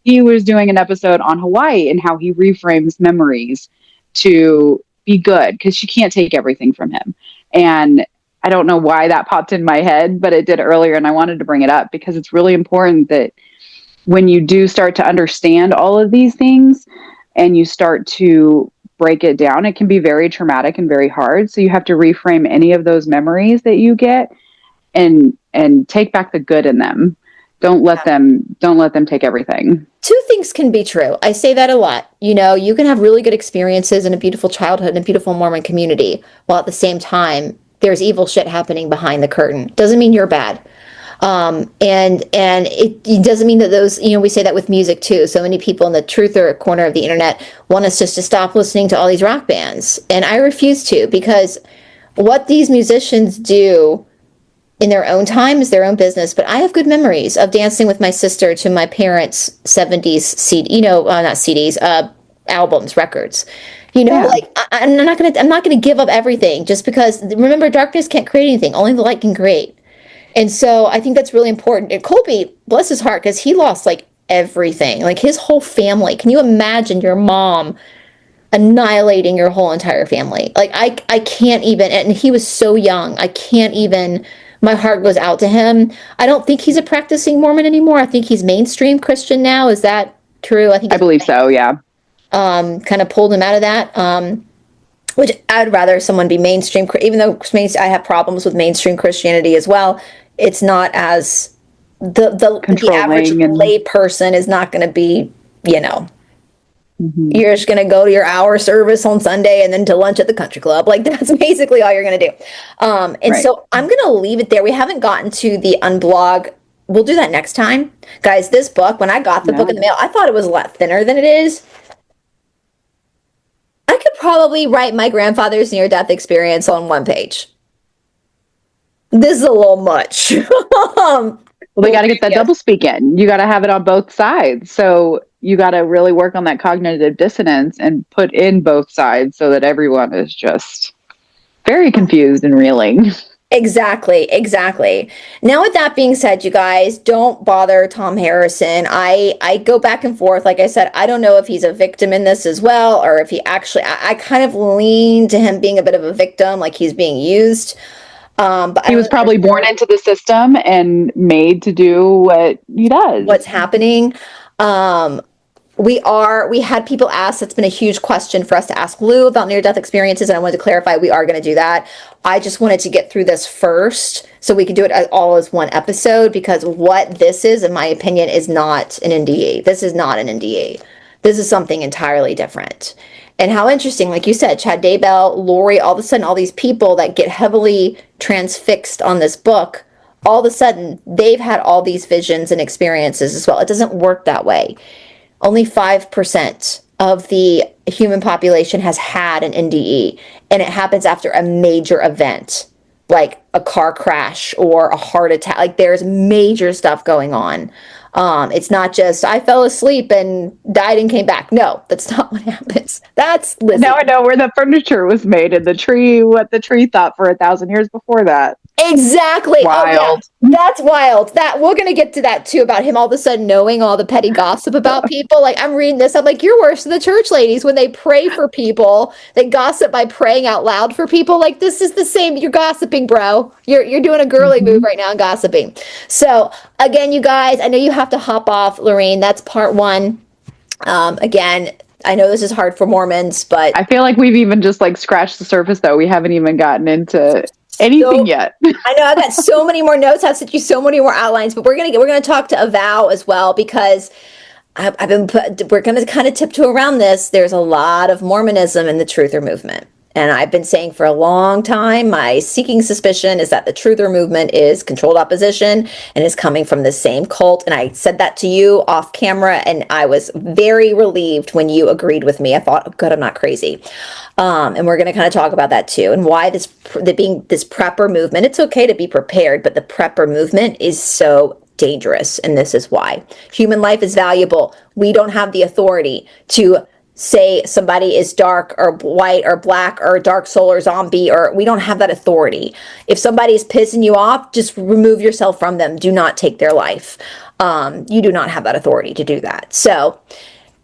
He was doing an episode on Hawaii and how he reframes memories to be good, because she can't take everything from him. And I don't know why that popped in my head, but it did earlier, and I wanted to bring it up because it's really important that when you do start to understand all of these things and you start to break it down, it can be very traumatic and very hard. So you have to reframe any of those memories that you get and take back the good in them. Don't let them take everything. Two things can be true. I say that a lot. You can have really good experiences and a beautiful childhood and a beautiful Mormon community, while at the same time there's evil shit happening behind the curtain. Doesn't mean you're bad. And it doesn't mean that those, we say that with music too. So many people in the truther corner of the internet want us just to stop listening to all these rock bands. And I refuse to, because what these musicians do in their own time is their own business. But I have good memories of dancing with my sister to my parents' 70s CD, not CDs, albums, records. I'm not gonna give up everything just because, remember, darkness can't create anything. Only the light can create. And so I think that's really important. And Colby, bless his heart, because he lost everything, his whole family. Can you imagine your mom? annihilating your whole entire family. Like, I can't even, and he was so young, I can't even, my heart goes out to him. I don't think he's a practicing Mormon anymore. I think he's mainstream Christian now. Is that true? I think I believe so, yeah. kind of pulled him out of that. Which I'd rather someone be mainstream, even though I have problems with mainstream Christianity as well. It's not as the average lay person is not going to be, you know, you're just going to go to your hour service on Sunday and then to lunch at the country club. Like, that's basically all you're going to do. And so I'm going to leave it there. We haven't gotten to the unblog. We'll do that next time. Guys, this book, when I got the book in the mail, I thought it was a lot thinner than it is. I could probably write my grandfather's near-death experience on one page. This is a little much. Well, they got to get that double speak in. You got to have it on both sides. So you got to really work on that cognitive dissonance and put in both sides so that everyone is just very confused and reeling. Exactly. Now, with that being said, you guys, don't bother Tom Harrison. I go back and forth. Like I said, I don't know if he's a victim in this as well, or if he actually, I kind of lean to him being a bit of a victim, like he's being used. But he was probably born into the system and made to do what he does. What's happening. We had people ask, that's been a huge question for us to ask Lou about near-death experiences, and I wanted to clarify we are going to do that. I just wanted to get through this first so we can do it all as one episode, because what this is, in my opinion, is not an NDE. This is not an NDE. This is something entirely different. And how interesting, like you said, Chad Daybell, Lori, all of a sudden, all these people that get heavily transfixed on this book, all of a sudden, they've had all these visions and experiences as well. It doesn't work that way. Only 5% of the human population has had an NDE, and it happens after a major event, like a car crash or a heart attack. Like, there's major stuff going on. It's not just, I fell asleep and died and came back. No, that's not what happens. That's Lizzie. Now I know where the furniture was made and the tree, what the tree thought for 1,000 years before that. Exactly. Wild. Oh, yeah. That's wild. That we're gonna get to that too, about him all of a sudden knowing all the petty gossip about people. Like, I'm reading this, I'm like, you're worse than the church ladies when they pray for people. They gossip by praying out loud for people. Like, this is the same. You're gossiping, bro. You're doing a girly move right now and gossiping. So again, you guys, I know you have to hop off, Lorraine. That's part one. Again, I know this is hard for Mormons, but I feel like we've even just like scratched the surface, though. We haven't even gotten into anything yet. I know I've got so many more notes. I've sent you so many more outlines, but we're gonna talk to Avow as well, because we're gonna kind of tiptoe around this. There's a lot of Mormonism in the Truther movement. And I've been saying for a long time, my seeking suspicion is that the Truther movement is controlled opposition and is coming from the same cult. And I said that to you off camera, and I was very relieved when you agreed with me. I thought, oh, good, I'm not crazy. And we're going to kind of talk about that too, and why this prepper movement. It's okay to be prepared, but the prepper movement is so dangerous, and this is why. Human life is valuable. We don't have the authority to say somebody is dark or white or black or dark soul or zombie, or we don't have that authority. If somebody's pissing you off, just remove yourself from them. Do not take their life. You do not have that authority to do that. So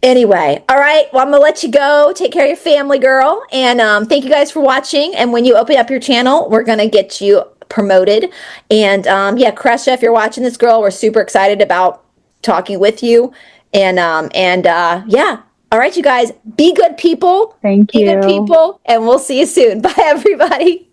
anyway, all right, well, I'm gonna let you go. Take care of your family, girl. And thank you guys for watching. And when you open up your channel, we're gonna get you promoted. And yeah, Kresha, if you're watching this, girl, we're super excited about talking with you. And yeah. All right, you guys, be good people. Thank you. Be good people, and we'll see you soon. Bye, everybody.